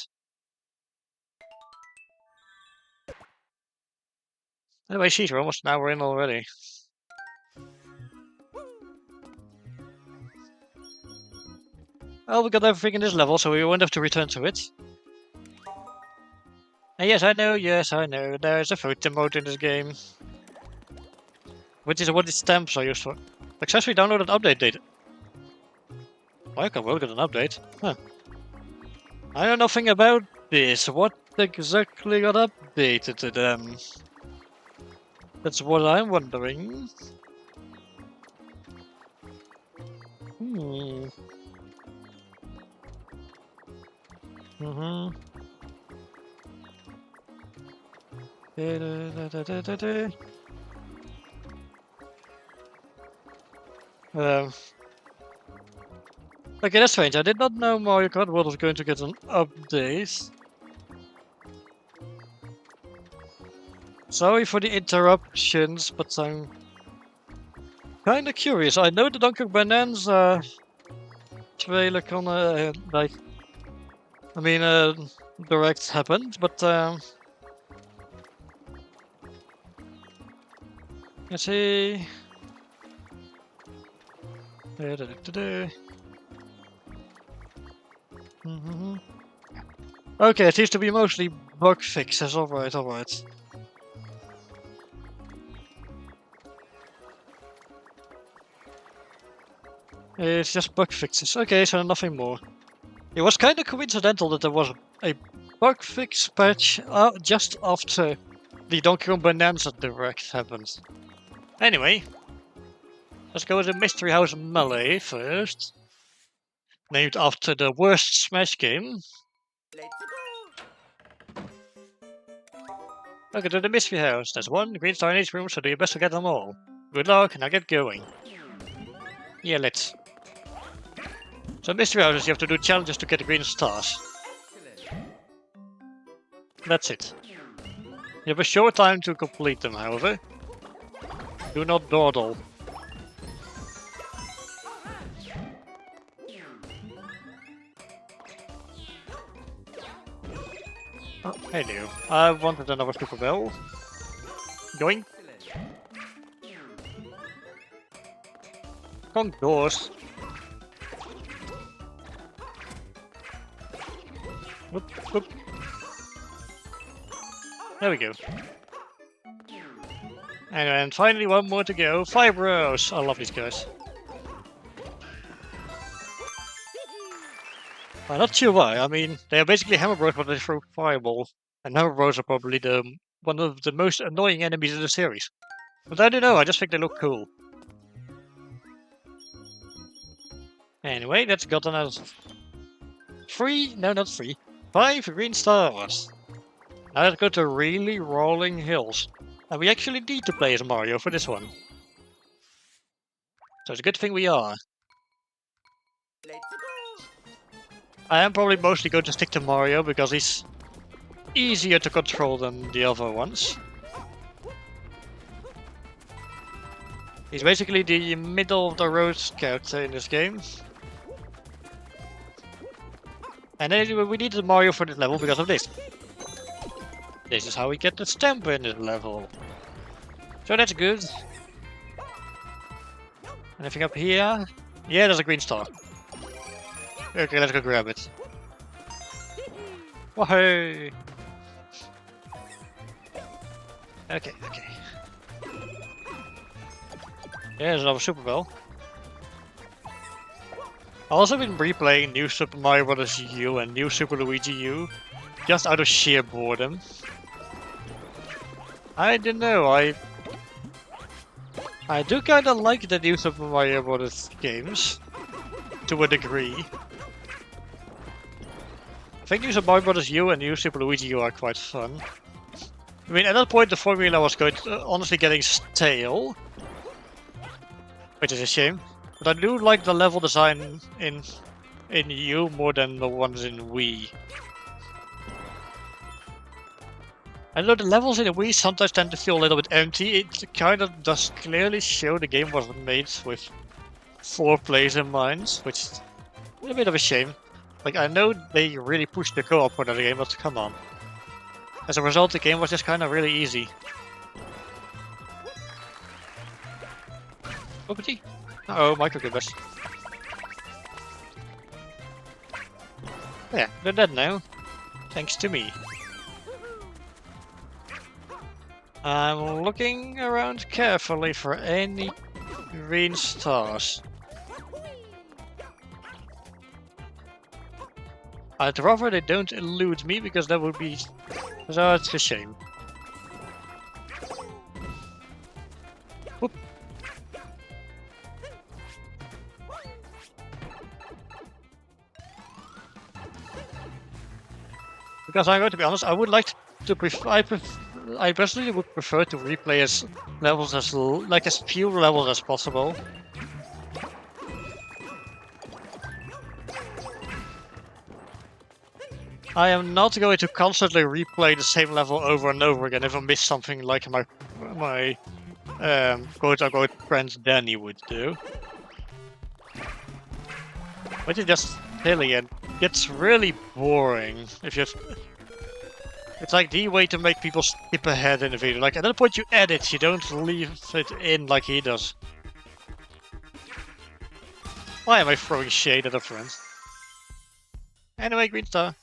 Anyway, she's almost an hour in already. Well, we got everything in this level, so we won't have to return to it. And yes, I know, there's a photo mode in this game. Which is what the stamps are used for. Successfully downloaded update data. Like, I will get an update. Huh. I know nothing about this. What exactly got updated to them? That's what I'm wondering. Okay, that's strange. I did not know Mario Kart World was going to get an update. Sorry for the interruptions, but I'm kinda curious. I know the Donkey Kong Bonanza trailer direct happened, but let's see. Okay, it seems to be mostly bug fixes. Alright. It's just bug fixes. Okay, so nothing more. It was kind of coincidental that there was a bug fix patch just after the Donkey Kong Bonanza Direct happened. Anyway, let's go with the Mystery House Melee first. Named after the worst Smash game. Let's go. Okay, to the Mystery House. There's one green star in each room, so do your best to get them all. Good luck, now get going. Yeah, let's. So Mystery Houses, you have to do challenges to get the green stars. Excellent. That's it. You have a short time to complete them, however. Do not dawdle. Oh, hello. I wanted another Super Bell. Going. Kong doors. Whoop. There we go. And finally one more to go. Fibros! I love these guys. I'm not sure why. I mean, they are basically Hammer Bros, but they throw Fireball. And Hammer Bros are probably one of the most annoying enemies in the series. But I don't know, I just think they look cool. Anyway, that's gotten us 5 green stars. Now let's go to really rolling hills. And we actually need to play as Mario for this one. So it's a good thing we are. Let's go. I am probably mostly going to stick to Mario because he's easier to control than the other ones. He's basically the middle of the road character in this game. And anyway, we needed Mario for this level because of this. This is how we get the stamp in this level. So that's good. Anything up here? Yeah, there's a green star. Okay, let's go grab it. Wahey! Okay, okay. There's another Super Bell. I've also been replaying New Super Mario Bros. U and New Super Luigi U, just out of sheer boredom. I don't know, I do kinda like the New Super Mario Bros. Games, to a degree. I think New Super Mario Bros. U and New Super Luigi U are quite fun. I mean, at that point the formula was going to, honestly getting stale, which is a shame. But I do like the level design in U more than the ones in Wii. I know the levels in the Wii sometimes tend to feel a little bit empty. It kind of does clearly show the game was made with 4 players in mind, which is a bit of a shame. Like, I know they really pushed the co-op for that game, but come on. As a result, the game was just kind of really easy. Oopity. Uh-oh, microgibbers. Yeah, they're dead now. Thanks to me. I'm looking around carefully for any green stars. I'd rather they don't elude me, because that would be... So it's a shame. Whoop. Because I'm going to be honest, I would like to I personally would prefer to replay as levels as few levels as possible. I am not going to constantly replay the same level over and over again if I miss something like my quote-unquote friend Danny would do. Which is just silly and gets really boring if you have... It's like the way to make people skip ahead in the video. Like, at that point you edit, you don't leave it in like he does. Why am I throwing shade at a friend? Anyway, green star.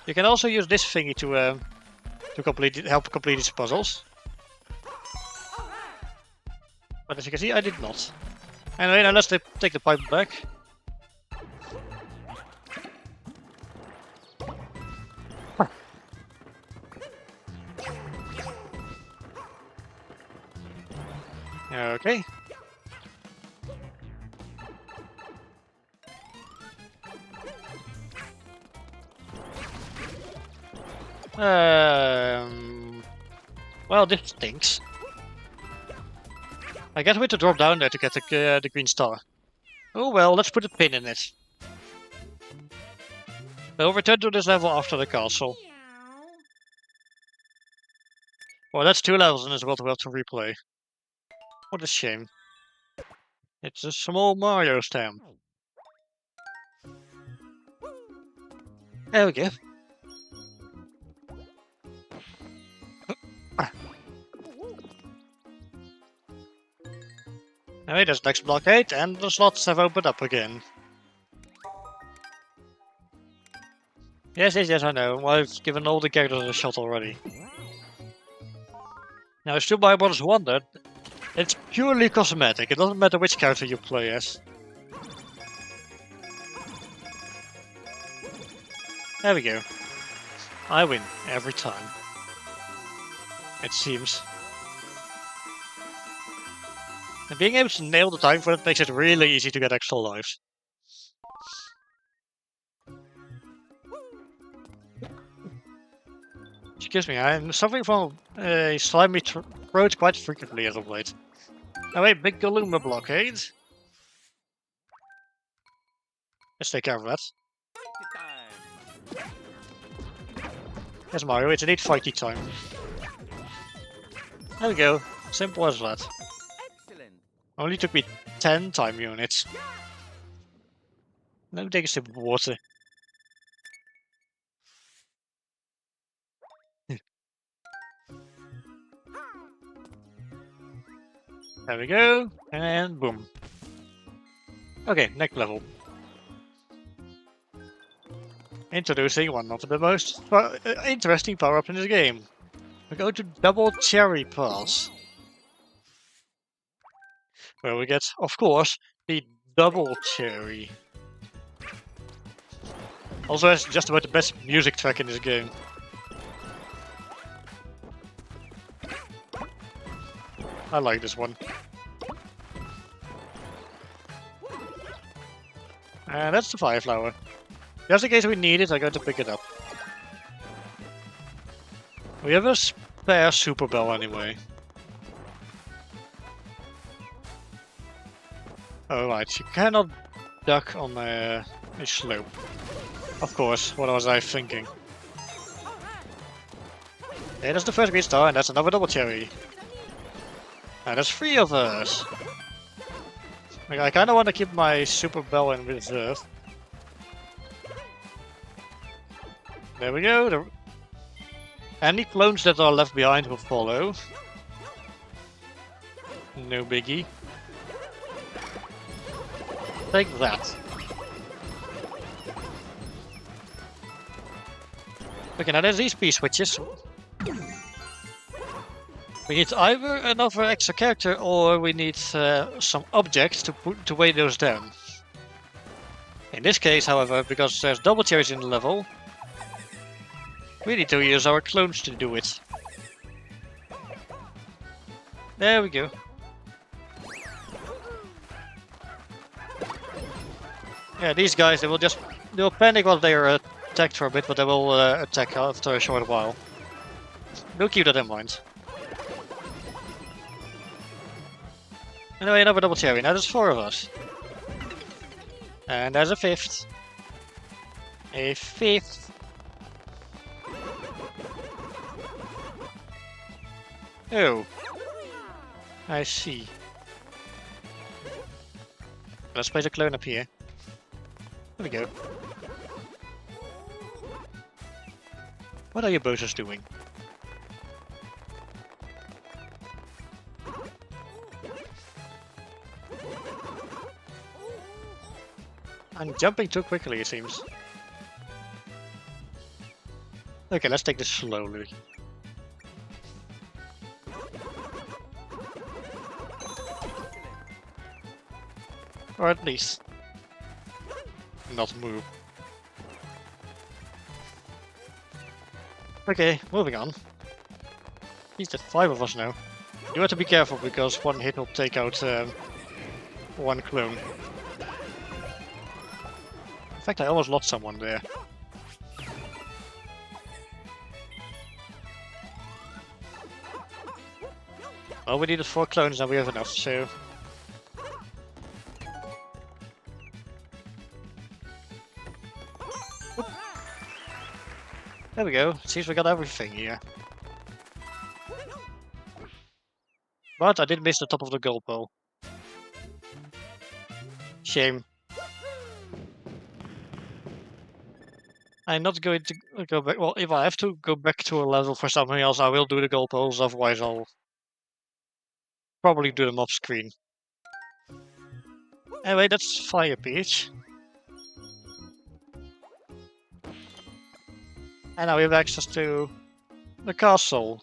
You can also use this thingy to help complete these puzzles. But as you can see, I did not. Anyway, now let's take the pipe back. Okay. Well, this stinks. I guess we have to drop down there to get the green star. Oh well, let's put a pin in it. We'll return to this level after the castle. Well, that's 2 levels in this world we'll have to replay. What a shame. It's a small Mario stamp. There we go. Anyway, there's next blockade, and the slots have opened up again. Yes, I know. I've given all the characters a shot already. Now, if Super Mario Bros. Wonder, it's purely cosmetic. It doesn't matter which character you play as. There we go. I win every time. It seems. And being able to nail the time for it makes it really easy to get extra lives. Excuse me, I'm suffering from a slimy throat quite frequently as of late. Oh wait, big Galuma blockade. Let's take care of that. Yes, Mario, it's indeed fighty time. There we go. Simple as that. Excellent. Only took me 10 time units. Let me take a sip of water. There we go. And boom. Okay, next level. Introducing one of the most interesting power-ups in this game. We go to Double Cherry Pass, where we get, of course, the Double Cherry. Also has just about the best music track in this game. I like this one. And that's the Fire Flower. Just in case we need it, I'm going to pick it up. We have a spare Super Bell anyway. Alright, you cannot duck on a slope. Of course, what was I thinking? Yeah, that's the first green star, and that's another double cherry. And there's 3 of us. Like, I kinda want to keep my Super Bell in reserve. There we go. Any clones that are left behind will follow. No biggie. Take that. Okay, now there's these P-switches. We need either another extra character or we need some objects to weigh those down. In this case, however, because there's double cherries in the level, we need to use our clones to do it. There we go. Yeah, these guys, they'll panic while they are attacked for a bit, but they will attack after a short while. Do keep that in mind. Anyway, another double cherry. Now there's 4 of us. And there's a 5th. A 5th. Oh. I see. Let's place a clone up here. There we go. What are you bozos doing? I'm jumping too quickly, it seems. Okay, let's take this slowly. Or at least not move. Okay, moving on. At least there's 5 of us now. You have to be careful because one hit will take out one clone. In fact, I almost lost someone there. Well, we needed 4 clones and we have enough, so... Oop. There we go, seems we got everything here. But I did miss the top of the gold pole. Shame. I'm not going to go back. Well, if I have to go back to a level for something else, I will do the gold poles. Otherwise, I'll probably do them off screen. Anyway, that's Fire Peach. And now we have access to the castle.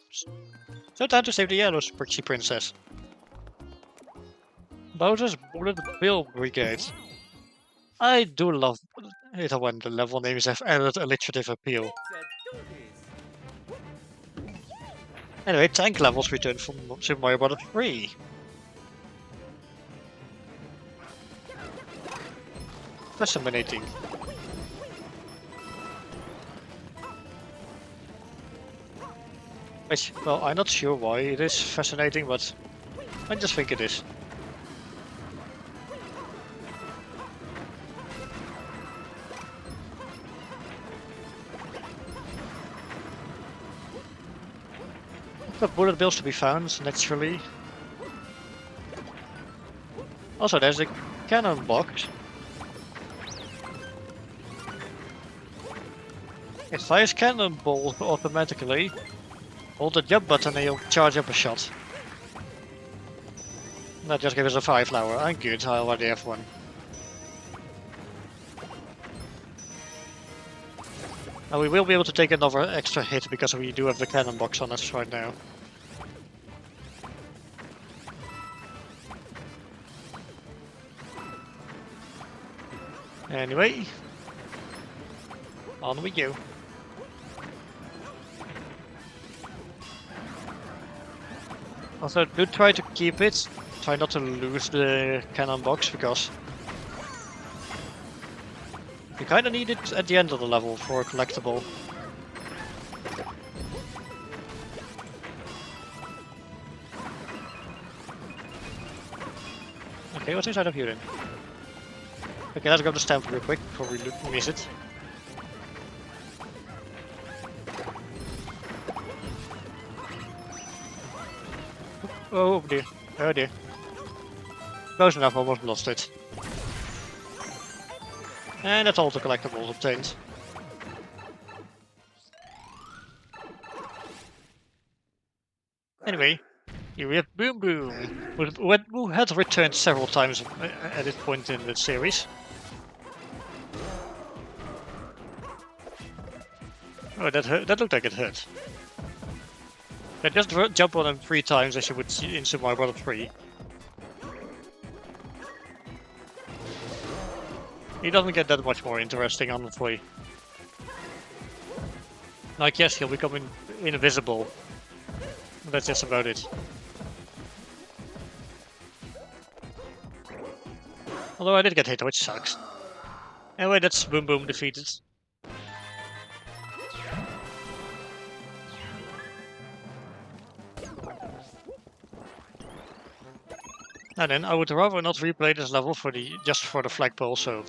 So time to save the yellow Sprixie princess. Bowser's Bullet Bill Brigade. I do love it when the level names have added alliterative appeal. Anyway, tank levels return from Super Mario Bros. 3. Fascinating. Which, well, I'm not sure why it is fascinating, but I just think it is. The bullet bills to be found, naturally. Also, there's a cannon box. It fires cannonball automatically. Hold the jump button and you'll charge up a shot. That just gives us a fire flower. I'm good, I already have one. Now we will be able to take another extra hit because we do have the cannon box on us right now. Anyway, on we go. Also, do try to keep it. Try not to lose the cannon box because you kind of need it at the end of the level for a collectible. Okay, what's inside of here then? Okay, let's grab the stamp real quick before we miss it. Oh dear, oh dear. Close enough, almost lost it. And that's all the collectibles obtained. Anyway, here we have Boom Boom, who had returned several times at this point in the series. Oh, that looked like it hurt. I just jump on him 3 times as you would see in Super Mario Bros. 3. He doesn't get that much more interesting, honestly. Like, yes, he'll become invisible. That's just about it. Although I did get hit, which sucks. Anyway, that's Boom Boom defeated. And then I would rather not replay this level just for the flagpole, so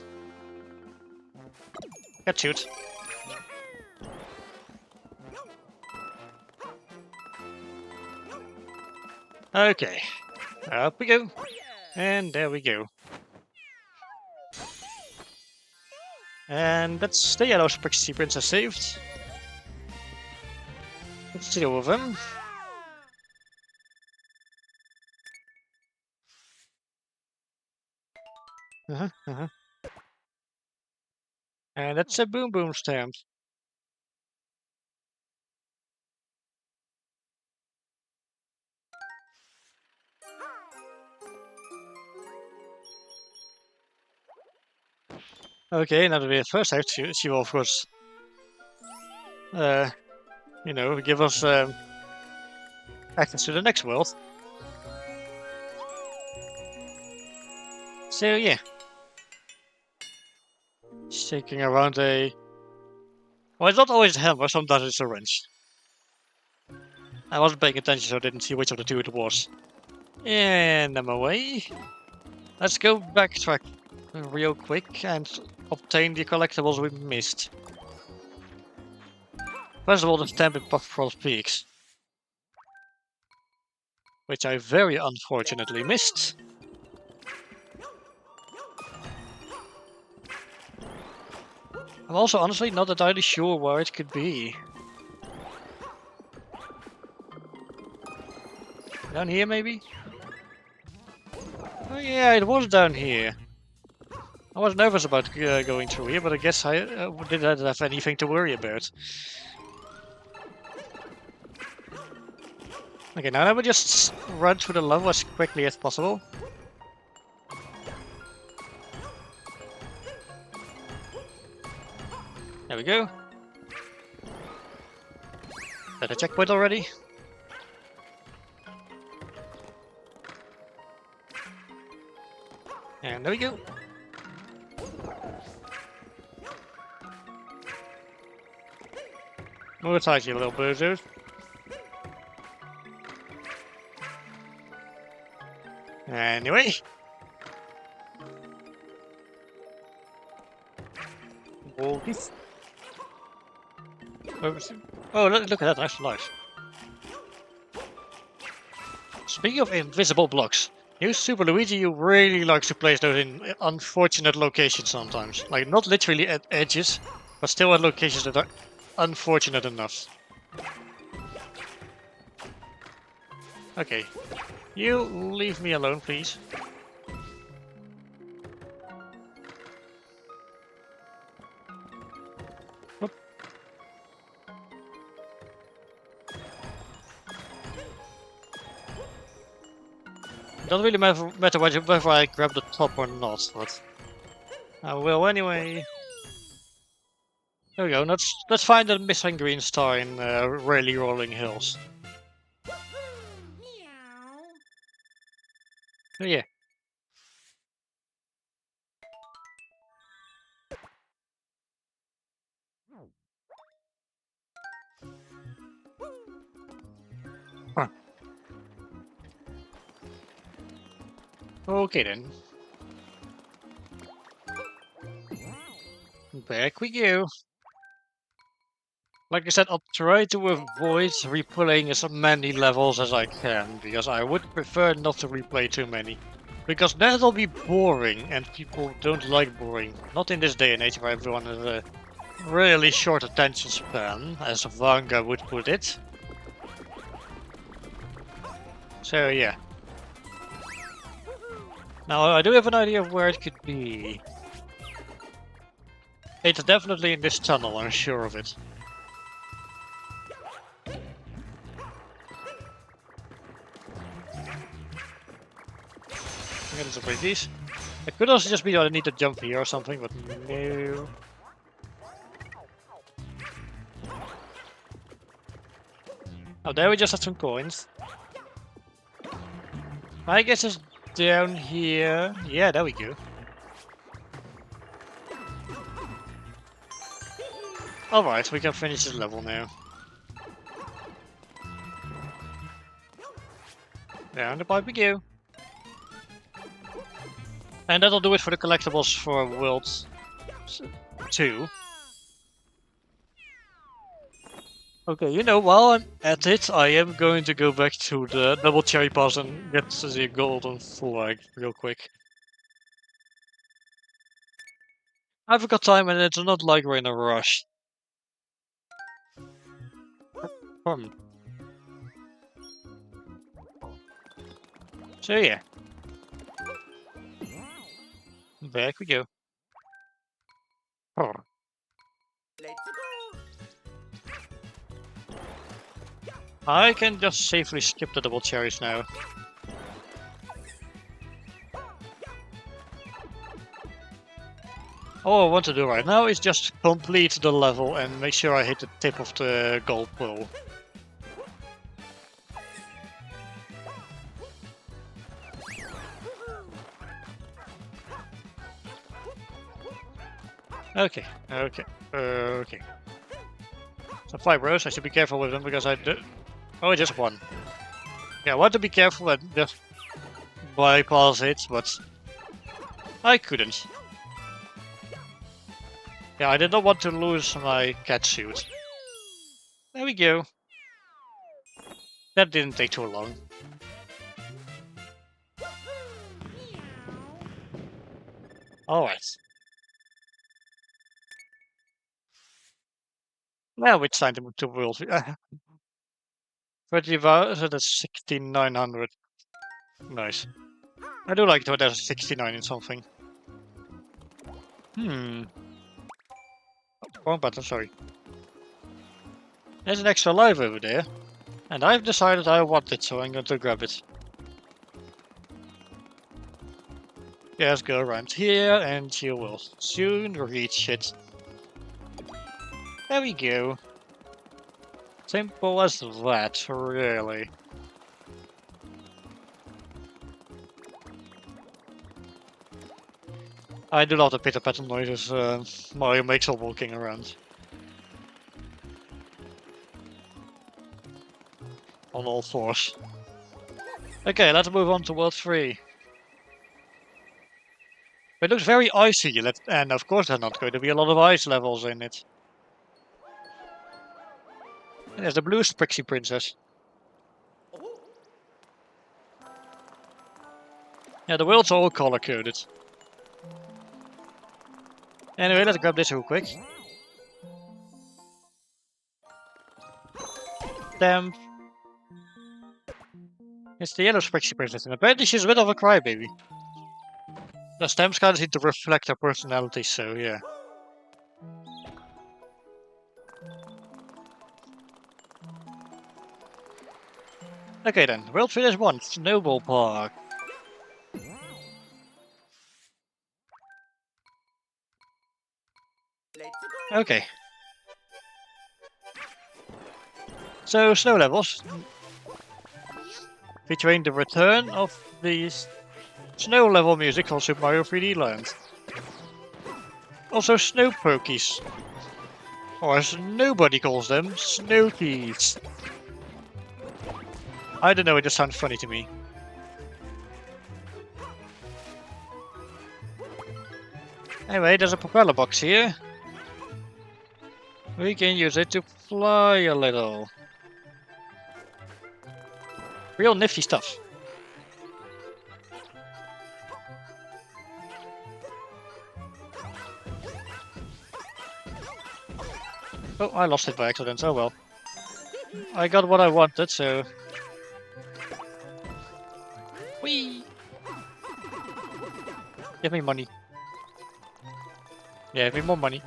get shoot. Okay, up we go, and there we go. And that's the yellow Sprixie Princess saved. Let's deal with them. And that's a Boom Boom stamp. Okay, now that we have first act, she will of course, you know, give us access to the next world. So yeah, shaking around a. Well, it's not always a hammer. Sometimes it's a wrench. I wasn't paying attention, so I didn't see which of the two it was. And I'm away. Let's go backtrack real quick and obtain the collectibles we missed. First of all, the stamp in Bradfort Peaks, which I very unfortunately missed. I'm also honestly not entirely sure where it could be. Down here, maybe? Oh yeah, it was down here. I was nervous about going through here, but I guess I didn't have anything to worry about. Okay, now I will just run through the level as quickly as possible. There we go. Got a checkpoint already. And there we go. Move aside, you little bozos. Anyway. Walkies. Oh, look at that, nice life. Speaking of invisible blocks, you Super Luigi, you really likes to place those in unfortunate locations sometimes. Like, not literally at edges, but still at locations that are unfortunate enough. Okay. You leave me alone, please. Doesn't really matter whether I grab the top or not, but I will anyway. There we go. Let's find the missing green star in really rolling hills. Oh yeah. Huh. Okay then. Back we go. Like I said, I'll try to avoid replaying as many levels as I can, because I would prefer not to replay too many. Because that'll be boring, and people don't like boring. Not in this day and age where everyone has a really short attention span, as Vanga would put it. So yeah. Now I do have an idea of where it could be. It's definitely in this tunnel, I'm sure of it. I'm gonna break these. It could also just be that I need to jump here or something, but no. Oh, there we just have some coins. I guess it's down here. Yeah, there we go. Alright, we can finish this level now. Down the pipe we go. And that'll do it for the collectibles for World 2. Okay, you know, while I'm at it, I am going to go back to the double cherry pass and get the golden flag real quick. I've got time and it's not like we're in a rush. So yeah. Back we go. Oh. Let's go. I can just safely skip the double cherries now. All I want to do right now is just complete the level and make sure I hit the tip of the gold pole. Okay. So fibros, I should be careful with them because I do. Oh, just one. Yeah, I want to be careful and just bypass it, but I couldn't. Yeah, I did not want to lose my cat suit. There we go. That didn't take too long. Alright. Now it's time to move to World 30 so that's 6900. Nice. I do like that there's 69 in something. Wrong button, sorry. There's an extra life over there. And I've decided I want it, so I'm going to grab it. Just go around here, and you will soon reach it. There we go. Simple as that, really. I do love the pitter-patter noises Mario makes while walking around. On all fours. Okay, let's move on to World 3. It looks very icy, and of course there's not going to be a lot of ice levels in it. And there's the blue Sprixie Princess. Yeah, the world's all color-coded. Anyway, let's grab this real quick. Damn. It's the yellow Sprixie Princess, and apparently she's a bit of a crybaby. The stamps kind of seem to reflect her personality, so yeah. Okay then, World Finish 1, Snowball Park. Let's go. Okay. So, snow levels, featuring the return of the snow level music from Super Mario 3D Land. Also, snow pokies, or as nobody calls them, snowkies. I don't know, it just sounds funny to me. Anyway, there's a propeller box here. We can use it to fly a little. Real nifty stuff. Oh, I lost it by accident, oh well. I got what I wanted, so... Whee! Give me money. Yeah, give me more money.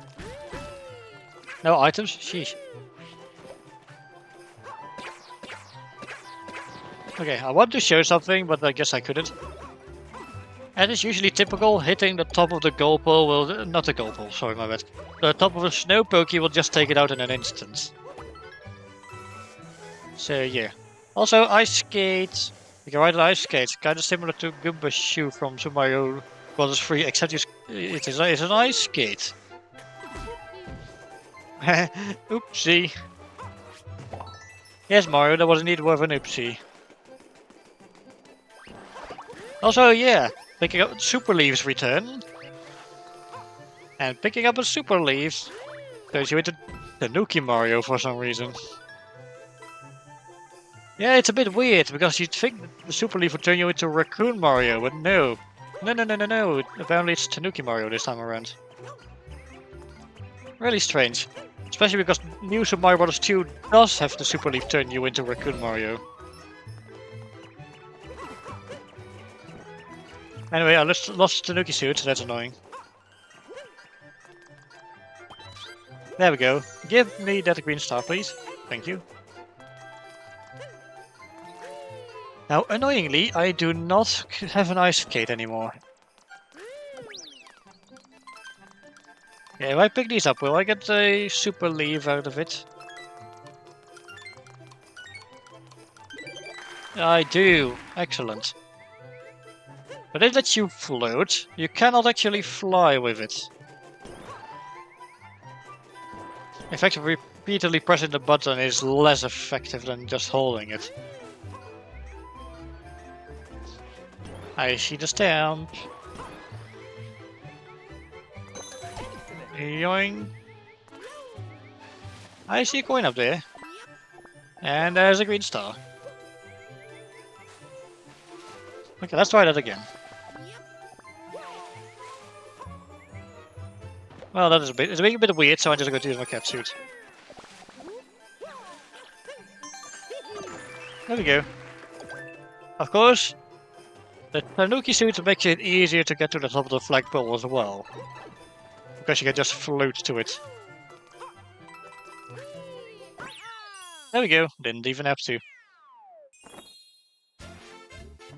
No items? Sheesh. Okay, I want to show something, but I guess I couldn't. And it's usually typical, hitting the top of the goal pole will... Not the goal pole, sorry, my bad. The top of a snow pokey will just take it out in an instant. So, yeah. Also, ice skate. You can ride an ice skate, kind of similar to Goomba's shoe from Super Mario Bros. 3, except it is an ice skate. Oopsie. Yes, Mario, that was indeed worth an oopsie. Also, yeah, picking up Super Leaves return. And picking up a Super Leaf turns you into Tanuki Mario for some reason. Yeah, it's a bit weird, because you'd think the Super Leaf would turn you into Raccoon Mario, but no. No. Apparently it's Tanuki Mario this time around. Really strange. Especially because New Super Mario Bros. 2 does have the Super Leaf turn you into Raccoon Mario. Anyway, I lost Tanuki suit, so that's annoying. There we go. Give me that green star, please. Thank you. Now, annoyingly, I do not have an ice skate anymore. Yeah, if I pick these up, will I get a Super Leaf out of it? I do. Excellent. But it lets you float. You cannot actually fly with it. In fact, repeatedly pressing the button is less effective than just holding it. I see the stamp. Yoink. I see a coin up there. And there's a green star. Okay, let's try that again. Well, that is it's being a bit weird, so I'm just going to use my cat suit. There we go. Of course, the Tanuki suit makes it easier to get to the top of the flagpole as well. Because you can just float to it. There we go, didn't even have to.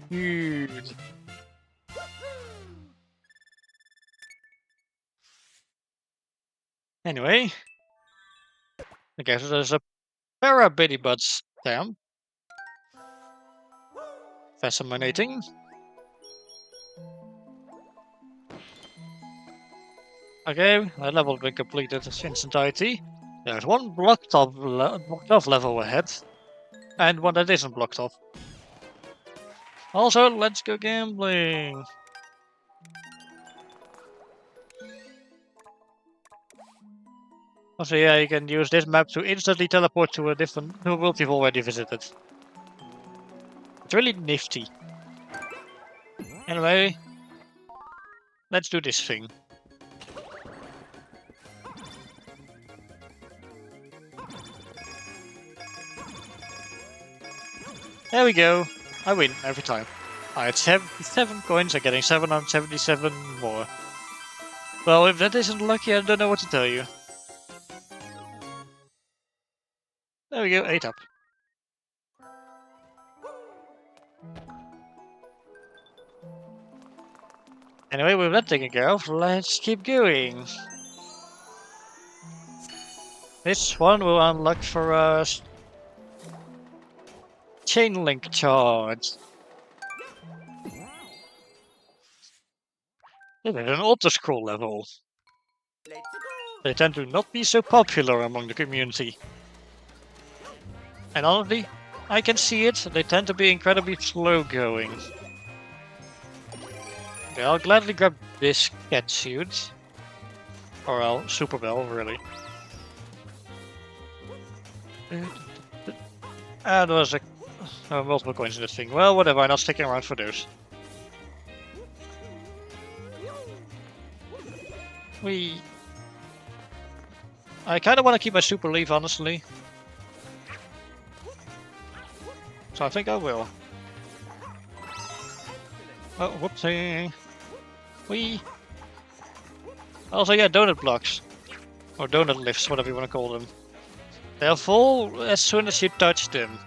Huge. Anyway. Okay, so there's a Parabitty Buds stamp. Fascinating. Okay, that level has been completed in its entirety. There's one blocked off level ahead, and one that isn't blocked off. Also, let's go gambling. Also, yeah, you can use this map to instantly teleport to a world you've already visited. It's really nifty. Anyway, let's do this thing. There we go. I win every time. I had 77 coins, I'm getting 777 more. Well, if that isn't lucky, I don't know what to tell you. There we go, 8 up. Anyway, with that taken care of, let's keep going. This one will unlock for us chain link charge. This is an auto scroll level. Let's go. They tend to not be so popular among the community. And honestly, I can see it, they tend to be incredibly slow going. Okay, I'll gladly grab this cat suit. Or I'll super bell, really. There was multiple coins in this thing. Well, whatever, I'm not sticking around for those. I kind of want to keep my super leaf, honestly. So I think I will. Oh, whoopsie. Also, yeah, donut blocks. Or donut lifts, whatever you want to call them. They'll fall as soon as you touch them.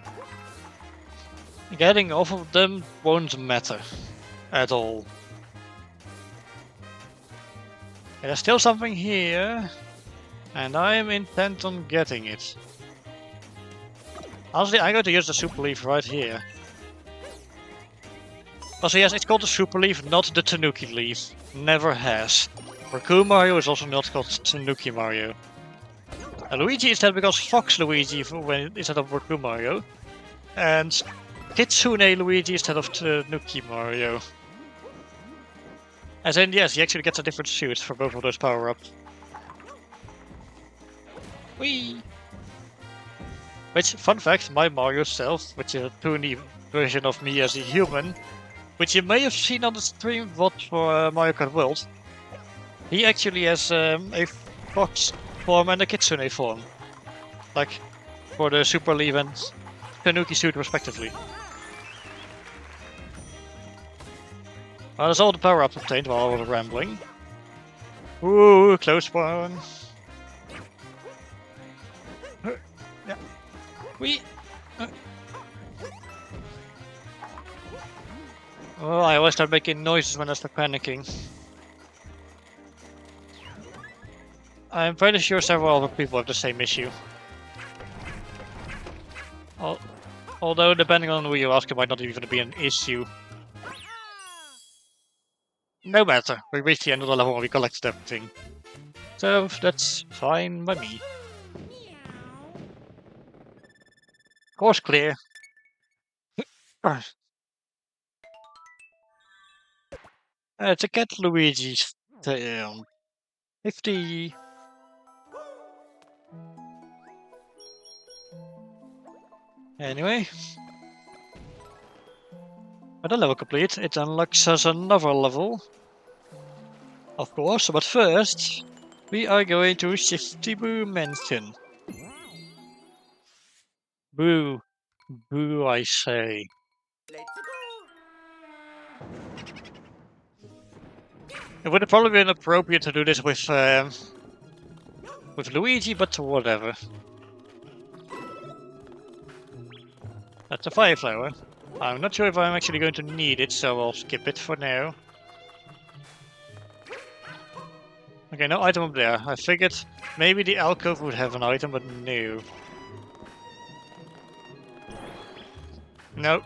Getting off of them won't matter. At all. There's still something here. And I am intent on getting it. Honestly, I'm going to use the super leaf right here. Also, yes, it's called the super leaf, not the Tanuki leaf. Never has. Raccoon Mario is also not called Tanuki Mario. Luigi instead becomes Fox Luigi instead of Raccoon Mario. And Kitsune Luigi instead of Tanuki Mario. As in, yes, he actually gets a different suit for both of those power-ups. Whee! Which, fun fact, my Mario self, which is a toony version of me as a human, which you may have seen on the stream VOD for Mario Kart World, he actually has a Fox form and a Kitsune form. Like, for the Super Leaf and Tanuki suit respectively. Well, that's all the power-ups obtained while I was rambling. Ooh, close one. Yeah. Oh, I always start making noises when I start panicking. I'm pretty sure several other people have the same issue. Although, depending on who you ask, it might not even be an issue. No matter, we reached the end of the level and we collected everything. So, that's fine by me. Course clear. It's a Cat Luigi's tail. 50. Anyway. With the level complete, it unlocks us another level. Of course, but first, we are going to Shifty Boo Mansion. Boo. Boo, I say. Let's go. It would have probably been appropriate to do this with Luigi, but whatever. That's a fire flower. I'm not sure if I'm actually going to need it, so I'll skip it for now. Okay, no item up there. I figured maybe the alcove would have an item, but no. No.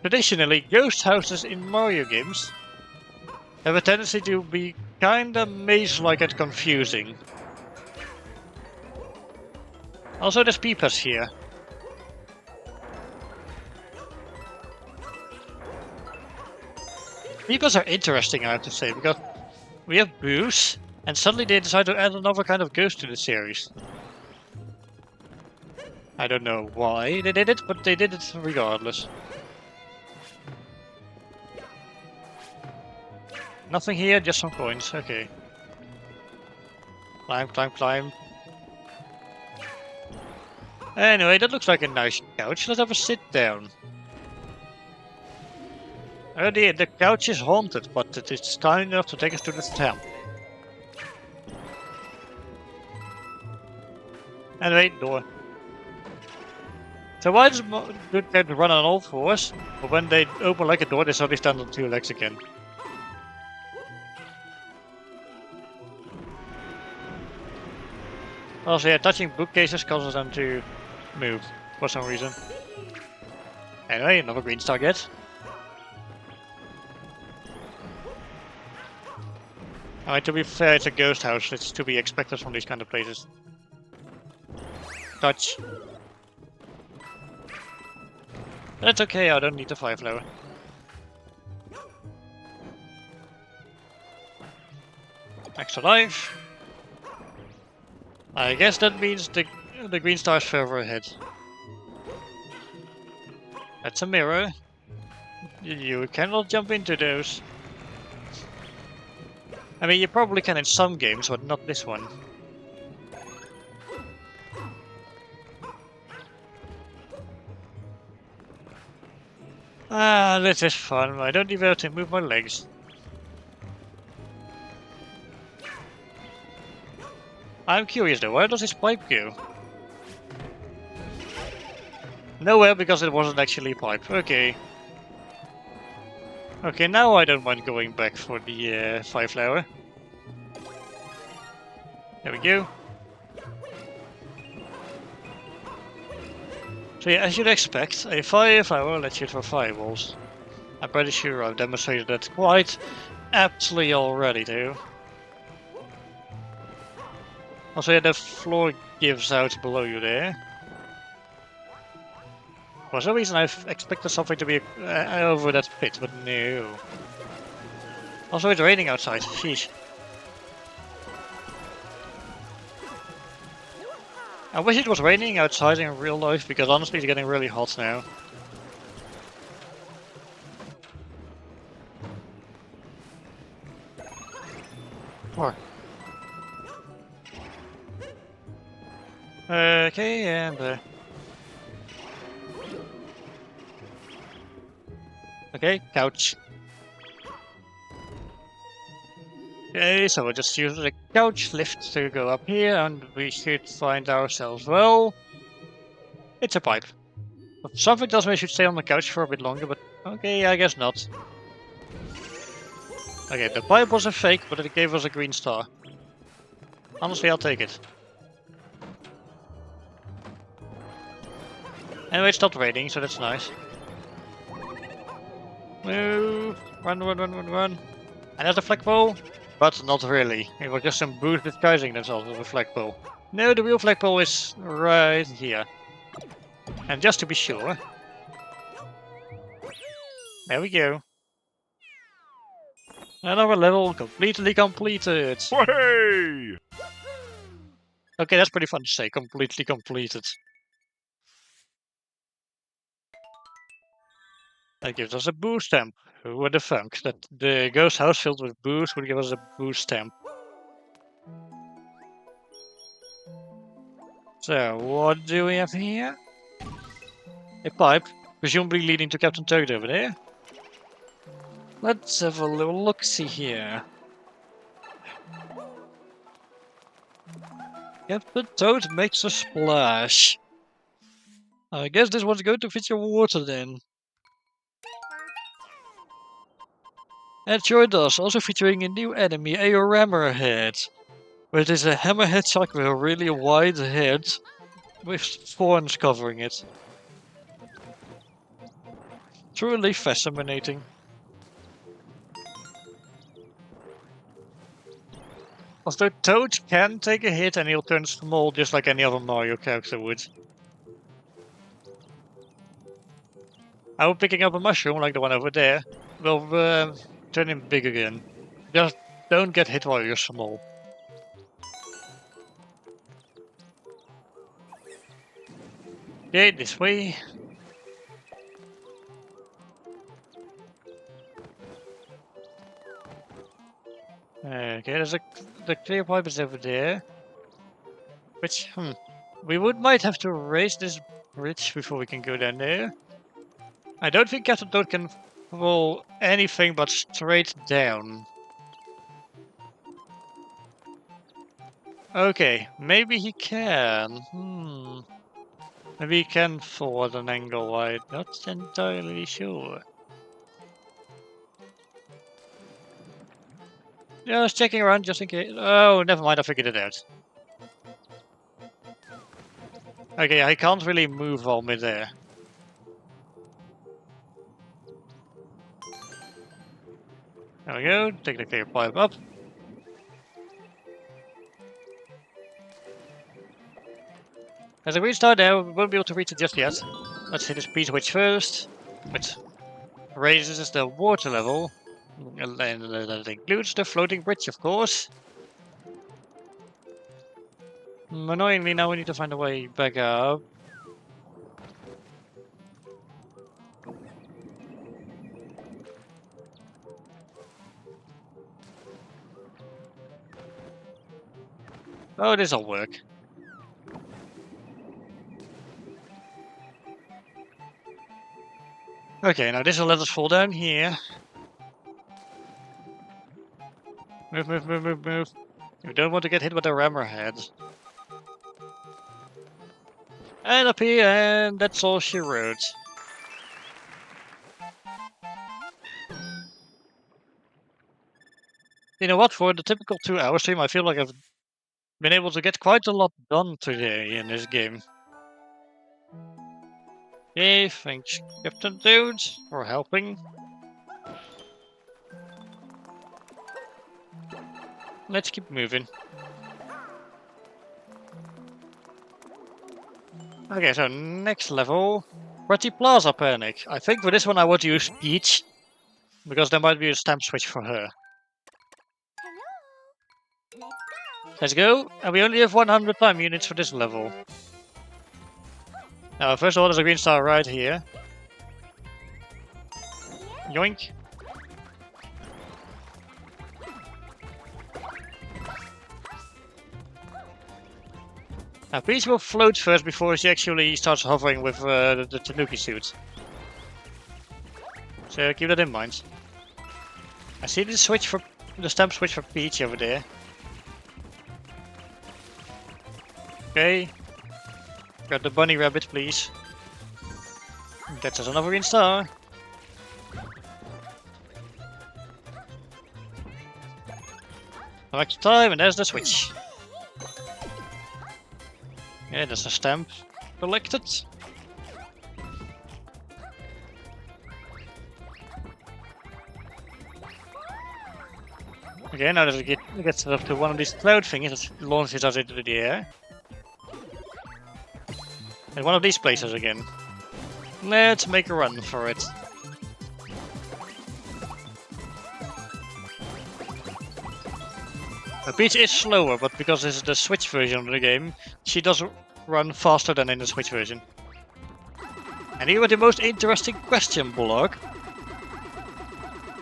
Traditionally, ghost houses in Mario games have a tendency to be kinda maze-like and confusing. Also, there's peepers here. Peepers are interesting, I have to say, because we have Boos, and suddenly they decide to add another kind of ghost to the series. I don't know why they did it, but they did it regardless. Nothing here, just some coins, okay. Climb, climb, climb. Anyway, that looks like a nice couch. Let's have a sit down. Oh dear, the couch is haunted, but it is kind enough to take us to the temple. Anyway, door. So why does they run on all fours, but when they open like a door, they suddenly stand on two legs again? Also, yeah, touching bookcases causes them to move for some reason. Anyway, another green star gets. Alright, to be fair, it's a ghost house. It's to be expected from these kind of places. Touch. That's okay, I don't need the fire flower. Extra life. I guess that means the green star is further ahead. That's a mirror. You cannot jump into those. I mean, you probably can in some games, but not this one. Ah, this is fun. I don't even have to move my legs. I'm curious though, where does this pipe go? Nowhere, because it wasn't actually a pipe. Okay. Okay, now I don't mind going back for the fire flower. There we go. So yeah, as you'd expect, a fire flower lets you for fireballs. I'm pretty sure I've demonstrated that quite aptly already too. Also, yeah, the floor gives out below you there. For some reason I've expected something to be over that pit, but no. Also, it's raining outside. Sheesh. I wish it was raining outside in real life, because honestly it's getting really hot now. More. Okay, and okay, couch. Okay, so we'll just use the couch lift to go up here, and we should find ourselves, well, it's a pipe. Something tells me I should stay on the couch for a bit longer, but okay, I guess not. Okay, the pipe was a fake, but it gave us a green star. Honestly, I'll take it. Anyway, it stopped raining, so that's nice. Move! Run, run, run, run, run! And there's the flagpole! But not really. It was just some boots disguising themselves as a flagpole. No, the real flagpole is right here. And just to be sure... There we go. Another level completely completed! Hey! Okay, that's pretty fun to say, completely completed. That gives us a boo stamp. Who would have thunk that the ghost house filled with booze would give us a boo stamp? So, what do we have here? A pipe, presumably leading to Captain Toad over there. Let's have a little look-see here. Captain Toad makes a splash. I guess this one's going to fit your water then. And sure does, also featuring a new enemy, a Hammerhead. Which is a hammerhead shark with a really wide head, with thorns covering it. Truly fascinating. Although Toad can take a hit and he'll turn small just like any other Mario character would. How picking up a mushroom like the one over there will turn him big again. Just don't get hit while you're small. Okay, this way. Okay, the clear pipe is over there. Which, we might have to raise this bridge before we can go down there. I don't think Captain Toad can fall anything but straight down. Okay, maybe he can. Maybe he can fall at an angle, I'm not entirely sure. Just checking around just in case. Oh, never mind, I figured it out. Okay, I can't really move while mid-air. There we go, take the clear pipe up. There's a green star there, we won't be able to reach it just yet. Let's hit this beach witch first, which raises the water level. And that includes the floating bridge, of course. Annoyingly, now we need to find a way back up. Oh, this'll work. Okay, now this'll let us fall down here. Move, move, move, move, move. We don't want to get hit with a rammer head. And up here, and that's all she wrote. You know what, for the typical 2-hour stream, I feel like I've been able to get quite a lot done today in this game. Yay, thanks Captain Dude for helping. Let's keep moving. Okay, so next level. Pretty Plaza Panic. I think for this one I would use Peach, because there might be a stamp switch for her. Let's go, and we only have 100 time units for this level. Now, first of all, there's a green star right here. Yoink. Now, Peach will float first before she actually starts hovering with the Tanuki suit. So keep that in mind. I see the switch for the stamp switch for Peach over there. Okay. Grab the bunny rabbit, please. That's us another green star. Back to time, and there's the switch. Yeah, there's a stamp collected. Okay, now that we get set up to one of these cloud thingies that launches us into the air. And one of these places again. Let's make a run for it. The Peach is slower, but because this is the Switch version of the game, she does run faster than in the Switch version. And here with the most interesting question block.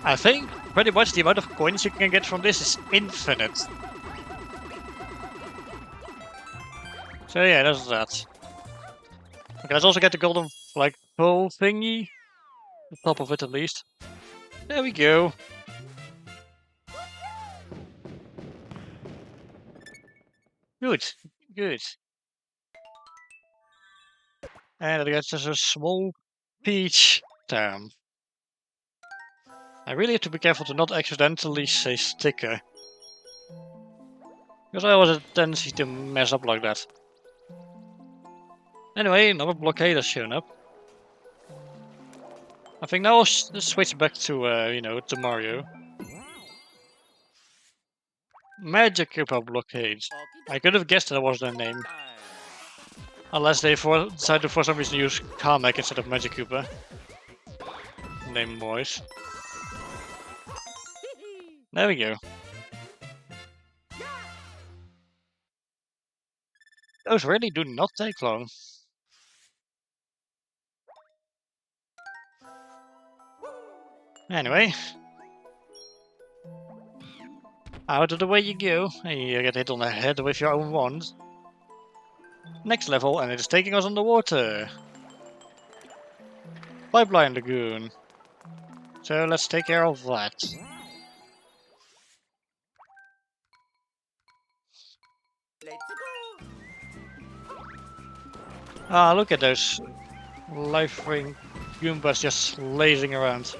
I think pretty much the amount of coins you can get from this is infinite. So yeah, that's that. Okay, let's also get the golden flagpole thingy. The top of it at least. There we go. Good, good. And I guess there's a small peach town. I really have to be careful to not accidentally say sticker. Because I always have a tendency to mess up like that. Anyway, another blockade has shown up. I think now I'll switch back to, you know, to Mario. Magic Koopa blockades. I could have guessed that was their name. Unless they decided for some reason to use Kamek instead of Magic Koopa. Name boys. There we go. Those really do not take long. Anyway. Out of the way you go. You get hit on the head with your own wand. Next level, and it is taking us underwater. Pipeline Lagoon. So let's take care of that. Ah, look at those life-ring Goombas just lazing around.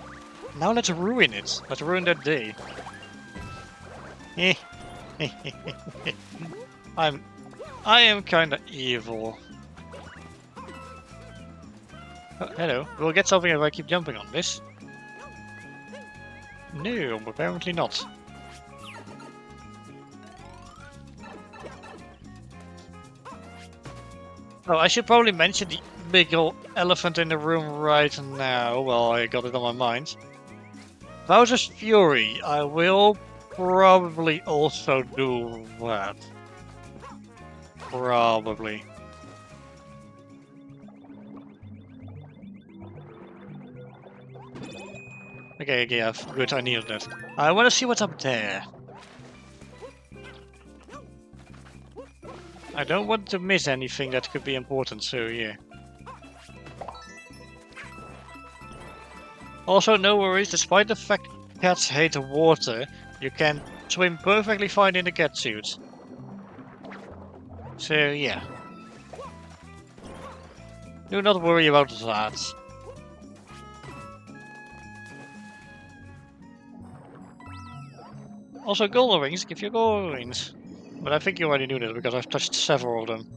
Now let's ruin it. Let's ruin their day. I am kinda evil. Oh, hello. We'll get something if I keep jumping on this. No, apparently not. Oh, I should probably mention the big old elephant in the room right now. Well, I got it on my mind. Bowser's Fury. I will probably also do that. Probably. Okay, yeah, good, I needed that. I want to see what's up there. I don't want to miss anything that could be important, so yeah. Also, no worries, despite the fact cats hate the water, you can swim perfectly fine in a cat suit. So yeah. Do not worry about that. Also, golden rings give you golden rings. But I think you already knew that because I've touched several of them.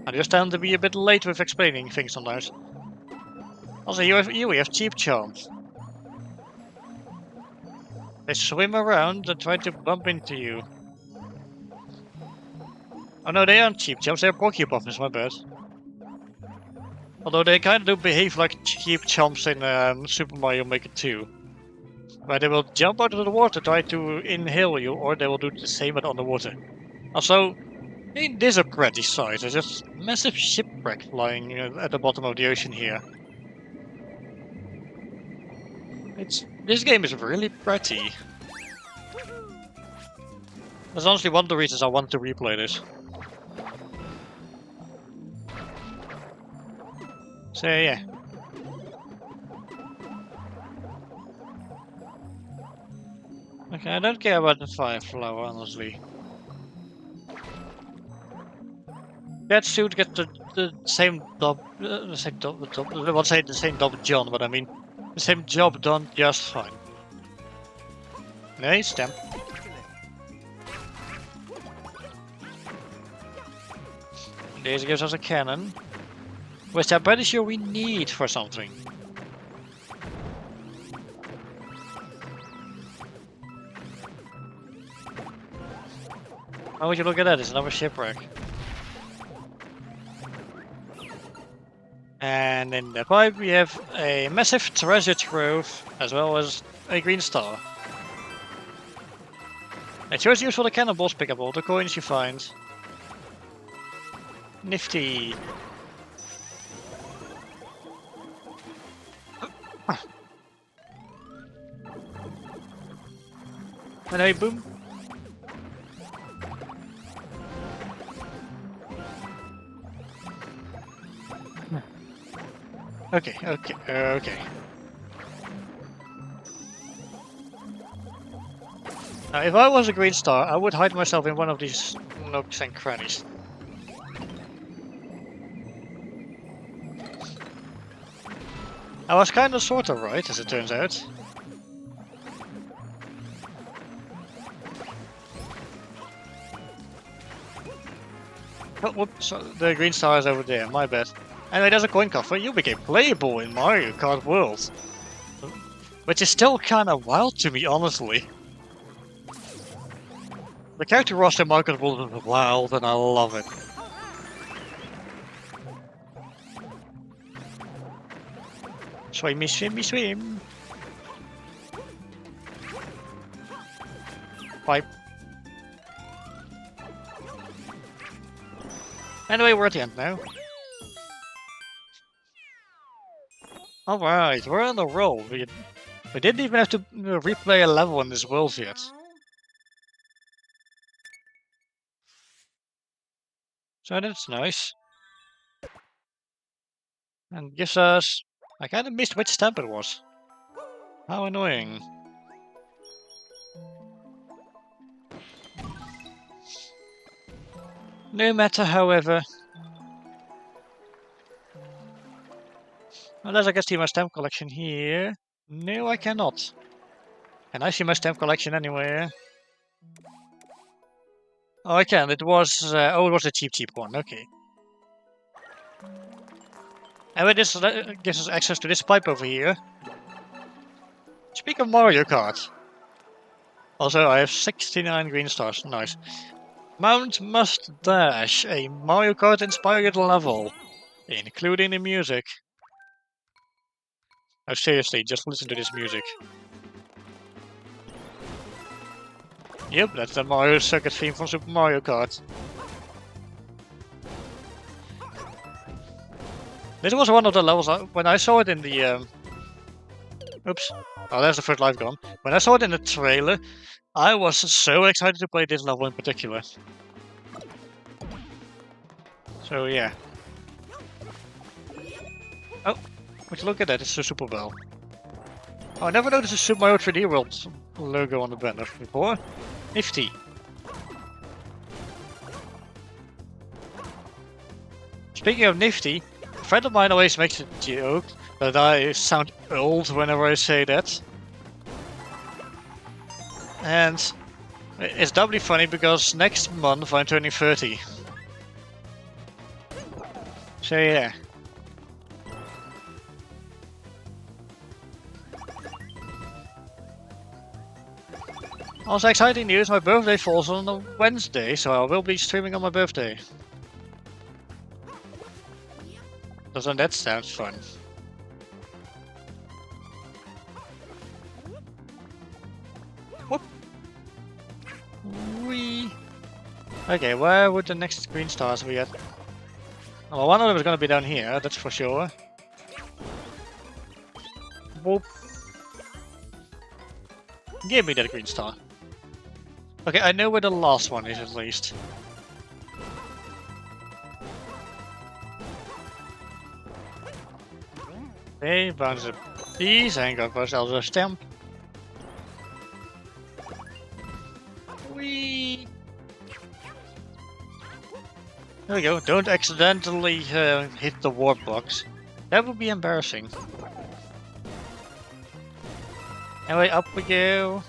I just tend to be a bit late with explaining things sometimes. Also, you have cheap charms. They swim around and try to bump into you. Oh no, they aren't cheap chumps, they're porcupines, my bad. Although they kind of do behave like cheap chumps in Super Mario Maker 2. Where they will jump out of the water, try to inhale you, or they will do the same but underwater. Also, ain't this a pretty sight? There's just massive shipwreck flying at the bottom of the ocean here. This game is really pretty. That's honestly one of the reasons I want to replay this. So yeah. Okay, I don't care about the fire flower, honestly. That suit gets the same job, I won't say the same job John, but I mean the same job done just fine. Nice, damn. This gives us a cannon, which I'm pretty sure we need for something. How would you look at that? It's another shipwreck. And in the pipe we have a massive treasure trove, as well as a green star. It's yours used for the cannonballs, pick up all the coins you find. Nifty. And hey, boom. Okay. Now, if I was a green star, I would hide myself in one of these nooks and crannies. I was kinda sorta right, as it turns out. Oh, whoops, the green star is over there, my bad. Anyway, there's a coin coffer. You became playable in Mario Kart World. Which is still kinda wild to me, honestly. The character roster in Mario Kart World is wild, and I love it. Swimmy, swimmy, swim! Pipe. Anyway, we're at the end now. Alright, we're on a roll. We didn't even have to replay a level in this world yet. So that's nice. And gives us... I kinda missed which stamp it was. How annoying. No matter, however. Unless I can see my stamp collection here. No, I cannot. Can I see my stamp collection anywhere? Oh, I can. It was... oh, it was a cheap one. Okay. And with this gives us access to this pipe over here. Speak of Mario Kart. Also, I have 69 green stars. Nice. Mount Mustache, a Mario Kart inspired level, including the music. Oh, seriously, just listen to this music. Yep, that's the Mario Circuit theme from Super Mario Kart. This was one of the levels, when I saw it in the... Oops. Oh, there's the first life gone. When I saw it in the trailer, I was so excited to play this level in particular. So yeah. Oh, would you look at that, it's a Super Bell. Oh, I never noticed the Super Mario 3D World logo on the banner before. Nifty. Speaking of nifty, a friend of mine always makes a joke that I sound old whenever I say that. And it's doubly funny because next month I'm turning 30. So yeah. Also exciting news, my birthday falls on a Wednesday, so I will be streaming on my birthday. Doesn't that sound fun? Whoop! Whee! Okay, where would the next green stars be at? Well, one of them is gonna be down here, that's for sure. Whoop! Give me that green star. Okay, I know where the last one is at least. Okay, bounce a piece and got ourselves a stamp. Whee! There we go, don't accidentally hit the warp box. That would be embarrassing. Anyway, up we go.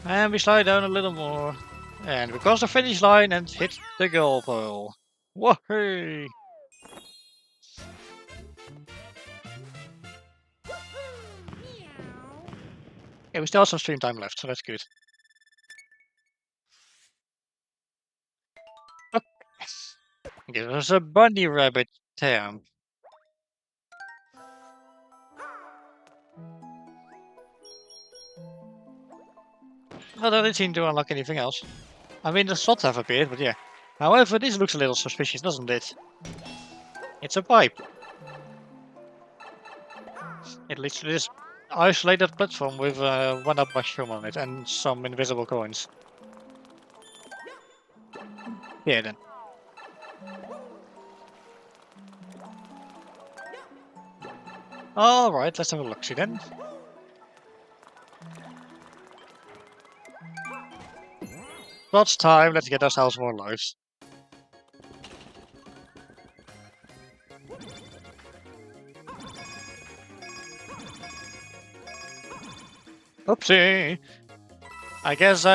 And we slide down a little more. And we cross the finish line and hit the goal pole. Woohoo! Okay, we still have some stream time left, so that's good. Give us a bunny rabbit tam. Well, I didn't seem to unlock anything else. I mean, the slots have appeared, but yeah. However, this looks a little suspicious, doesn't it? It's a pipe. It leads to this isolated platform with a one-up mushroom on it and some invisible coins. Yeah, then. Alright, let's have a look-see then. Lots time, let's get ourselves more lives. Oopsie! I guess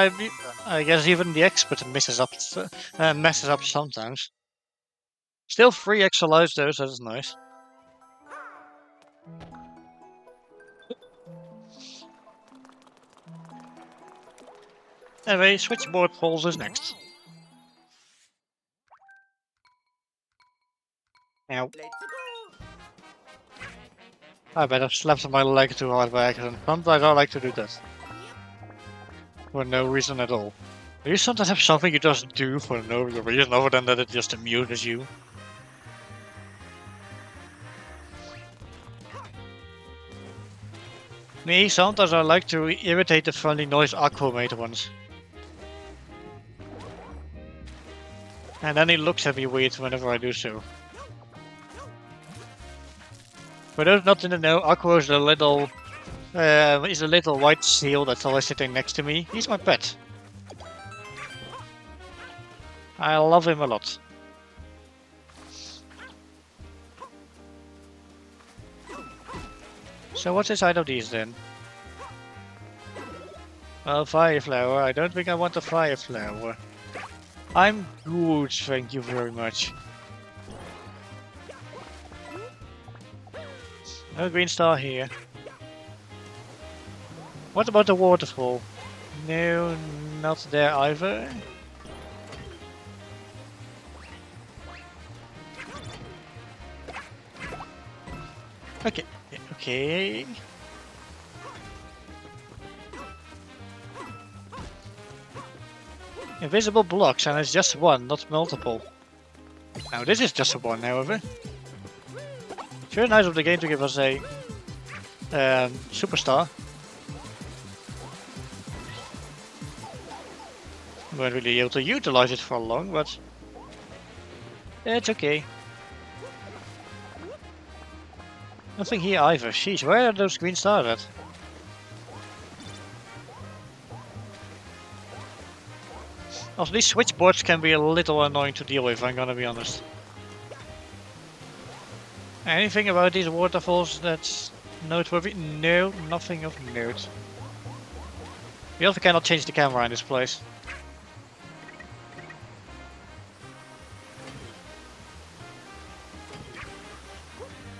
even the expert messes up sometimes. Still 3 extra lives though, so that's nice. Anyway, switchboard falls is next. Ow. Let's go. I bet I've slapped my leg too hard by accident. Sometimes I like to do that. For no reason at all. Do you sometimes have something you just do for no reason other than that it just amuses you? Me, sometimes I like to irritate the friendly noise Aqua made once. And then he looks at me weird whenever I do so. For those not in the know, Aqua is a little white seal that's always sitting next to me. He's my pet. I love him a lot. So what's inside of these then? Well, fire flower. I don't think I want a fire flower. I'm good, thank you very much. No green star here. What about the waterfall? No, not there either. Okay, okay. Invisible blocks, and it's just one, not multiple. Now this is just a one, however. It's very nice of the game to give us a superstar. We weren't really able to utilize it for long, but it's okay. Nothing here either. Sheesh, where are those green stars at? Also, these switchboards can be a little annoying to deal with, I'm gonna be honest. Anything about these waterfalls that's noteworthy? No, nothing of note. We also cannot change the camera in this place.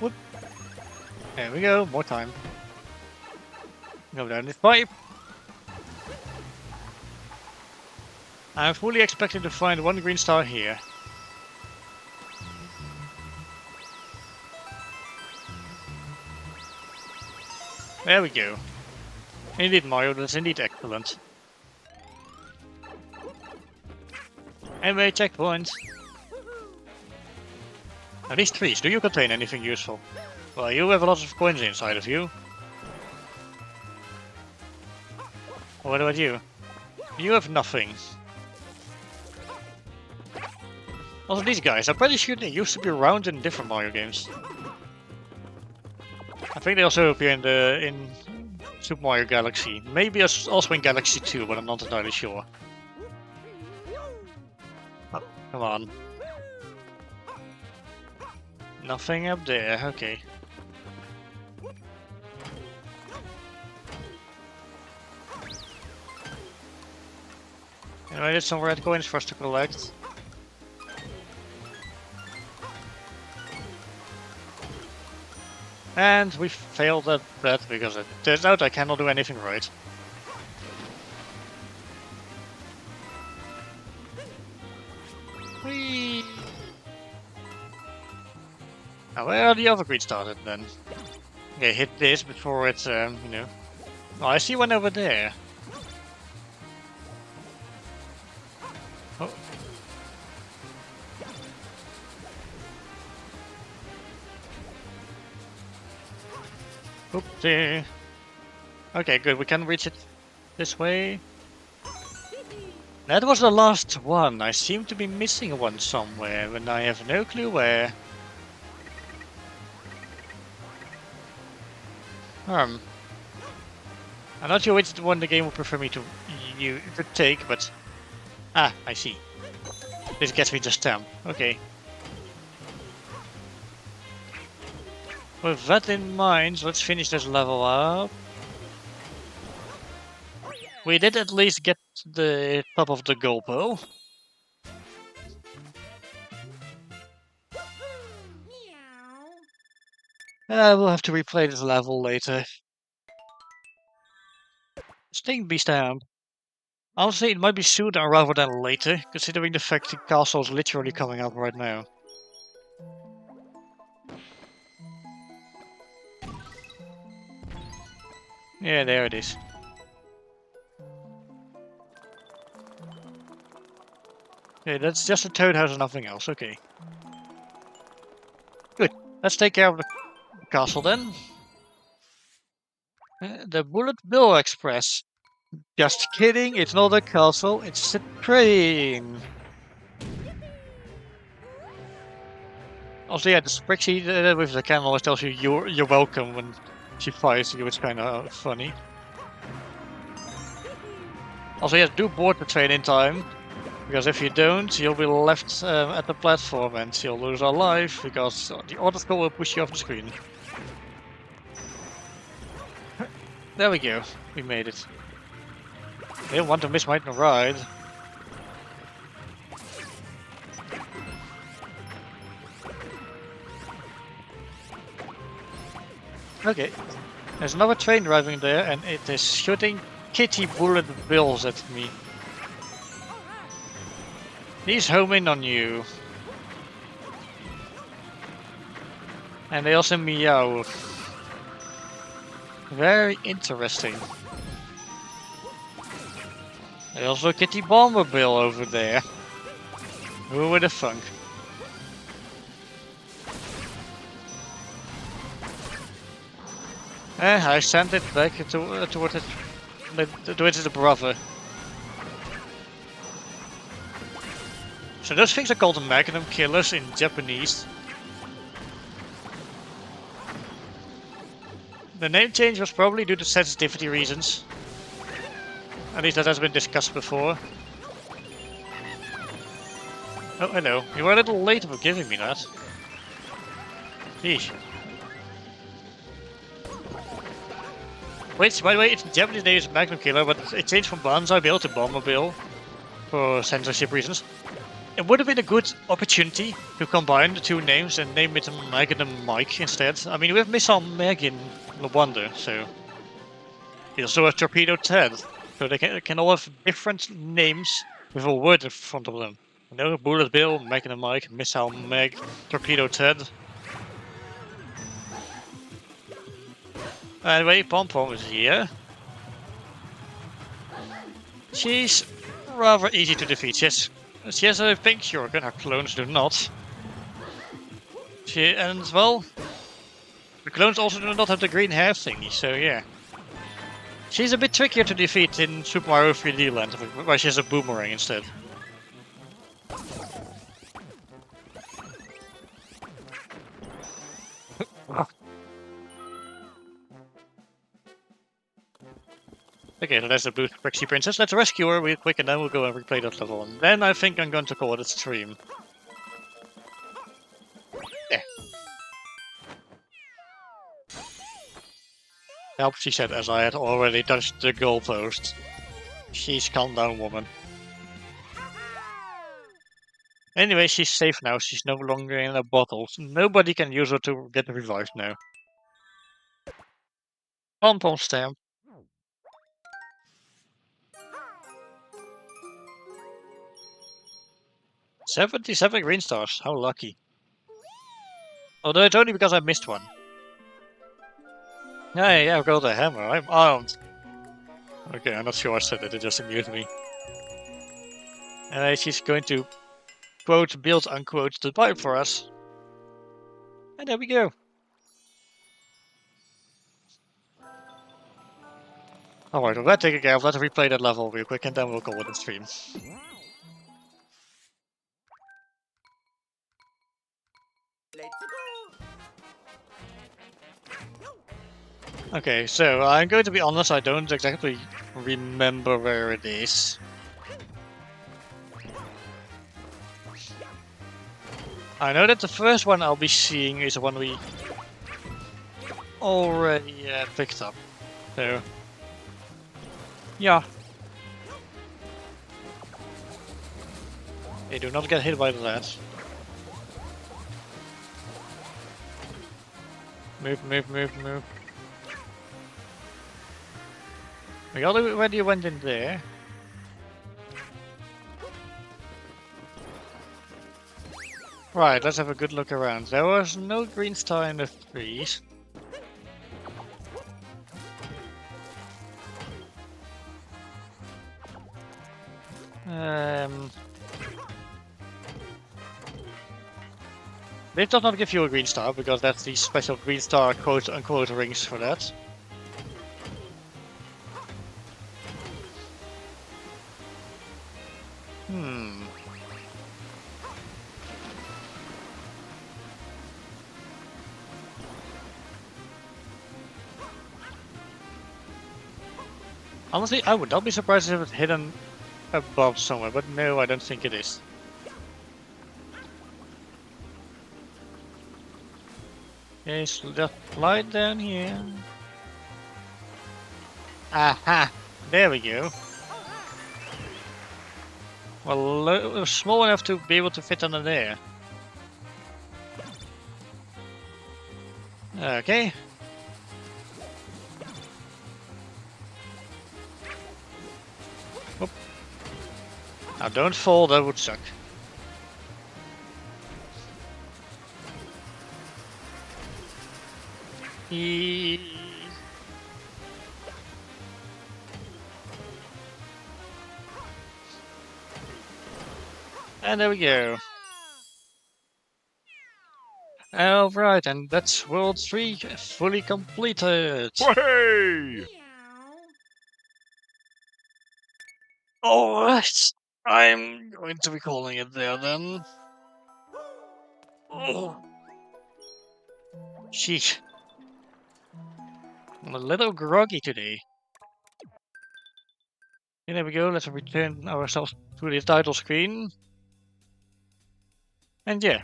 Whoop. There we go, more time. Go down this pipe. I'm fully expecting to find one green star here. There we go. Indeed, Mario, that's indeed excellent. Anyway, checkpoint. Now these trees, do you contain anything useful? Well, you have a lot of coins inside of you. What about you? You have nothing. Also, these guys, I'm pretty sure they used to be around in different Mario games. I think they also appear in Super Mario Galaxy. Maybe also in Galaxy 2, but I'm not entirely sure. Oh, come on. Nothing up there, okay. Anyway, there's some red coins for us to collect. And we failed at that because it turns out I cannot do anything right. Whee! Now where are the other green stars then? Okay, hit this before it, you know. Oh, I see one over there. Oh. Oopsie. Okay, good, we can reach it this way. That was the last one. I seem to be missing one somewhere, and I have no clue where. I'm not sure which one the game would prefer me to take, but ah, I see. This gets me the stamp. Okay. With that in mind, let's finish this level up. We did at least get the top of the goal pole. We'll have to replay this level later. Sting Beast Hand. Honestly, it might be sooner rather than later, considering the fact the castle is literally coming up right now. Yeah, there it is. Okay, that's just a toad house and nothing else, okay. Good, let's take care of the castle then. The Bullet Bill Express. Just kidding, it's not a castle, it's a train. Also, yeah, the Sprixie with the camera always tells you you're welcome when she fires you. It's kind of funny. Also, yes, do board the train in time, because if you don't, you'll be left at the platform and you'll lose our life because the autoscroll will push you off the screen. There we go, we made it. They don't want to miss my ride. Okay. There's another train driving there, and it is shooting kitty bullet bills at me. He's homing on you. And they also meow. Very interesting. There's also a kitty bomber bill over there. Who would have thunk? I sent it back towards the brother. So those things are called magnum killers in Japanese. The name change was probably due to sensitivity reasons. At least that has been discussed before. Oh, hello. You were a little late for giving me that. Sheesh. Wait, by the way, its Japanese name is Magnum Killer, but it changed from Banzai Bill to Bomber Bill for censorship reasons. It would have been a good opportunity to combine the two names and name it Magnum Mike instead. I mean, we have Missile Meg in No Wonder, so... You also have Torpedo Ted, so they can all have different names with a word in front of them. You know, Bullet Bill, Magnum Mike, Missile Meg, Torpedo Ted. Anyway, Pom Pom is here. She's rather easy to defeat. She has a pink shuriken, her clones do not. And well, the clones also do not have the green hair thingy, so yeah. She's a bit trickier to defeat in Super Mario 3D Land, where she has a boomerang instead. Okay, so that's the blue Sprixie Princess. Let's rescue her real quick and then we'll go and replay that level. And then I think I'm going to call it a stream. Yeah. Help, she said, as I had already touched the goalpost. She's calm down, woman. Anyway, she's safe now. She's no longer in a bottle. So nobody can use her to get revived now. Pom Pom stamp. 77 green stars. How lucky. Although it's only because I missed one. Hey, I've got a hammer. I'm armed. Okay, I'm not sure I said it. It just amused me. And she's going to quote build unquote the pipe for us. And there we go. Alright, well, that taken care of. Let's replay that level real quick and then we'll call it a stream. Let's go. Okay, so I'm going to be honest, I don't exactly remember where it is. I know that the first one I'll be seeing is the one we already picked up. So, yeah. Hey, do not get hit by that. Move, move, move, move. We already went in there. Right, let's have a good look around. There was no green star in the trees. This does not give you a green star because that's the special green star quote unquote rings for that. Honestly, I would not be surprised if it's hidden above somewhere, but no, I don't think it is. Okay, so just slide down here. Aha! There we go. Well, small enough to be able to fit under there. Okay. Now don't fall, that would suck. And there we go. Alright, and that's World 3 fully completed. Hey! Alright, I'm going to be calling it there then. Oh, sheesh. I'm a little groggy today. And there we go, let's return ourselves to the title screen. And yeah,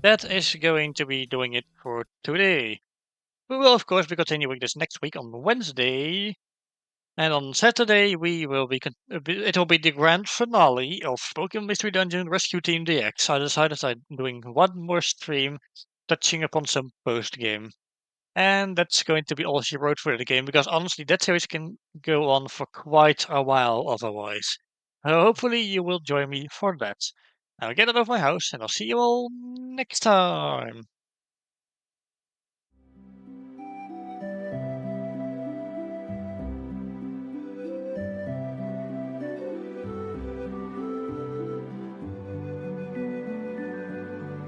that is going to be doing it for today. We will, of course, be continuing this next week on Wednesday. And on Saturday, we will be it will be the grand finale of Pokemon Mystery Dungeon Rescue Team DX. I decided I'm doing one more stream touching upon some post-game. And that's going to be all she wrote for the game, because honestly, that series can go on for quite a while otherwise. Hopefully, you will join me for that. Now get out of my house, and I'll see you all next time.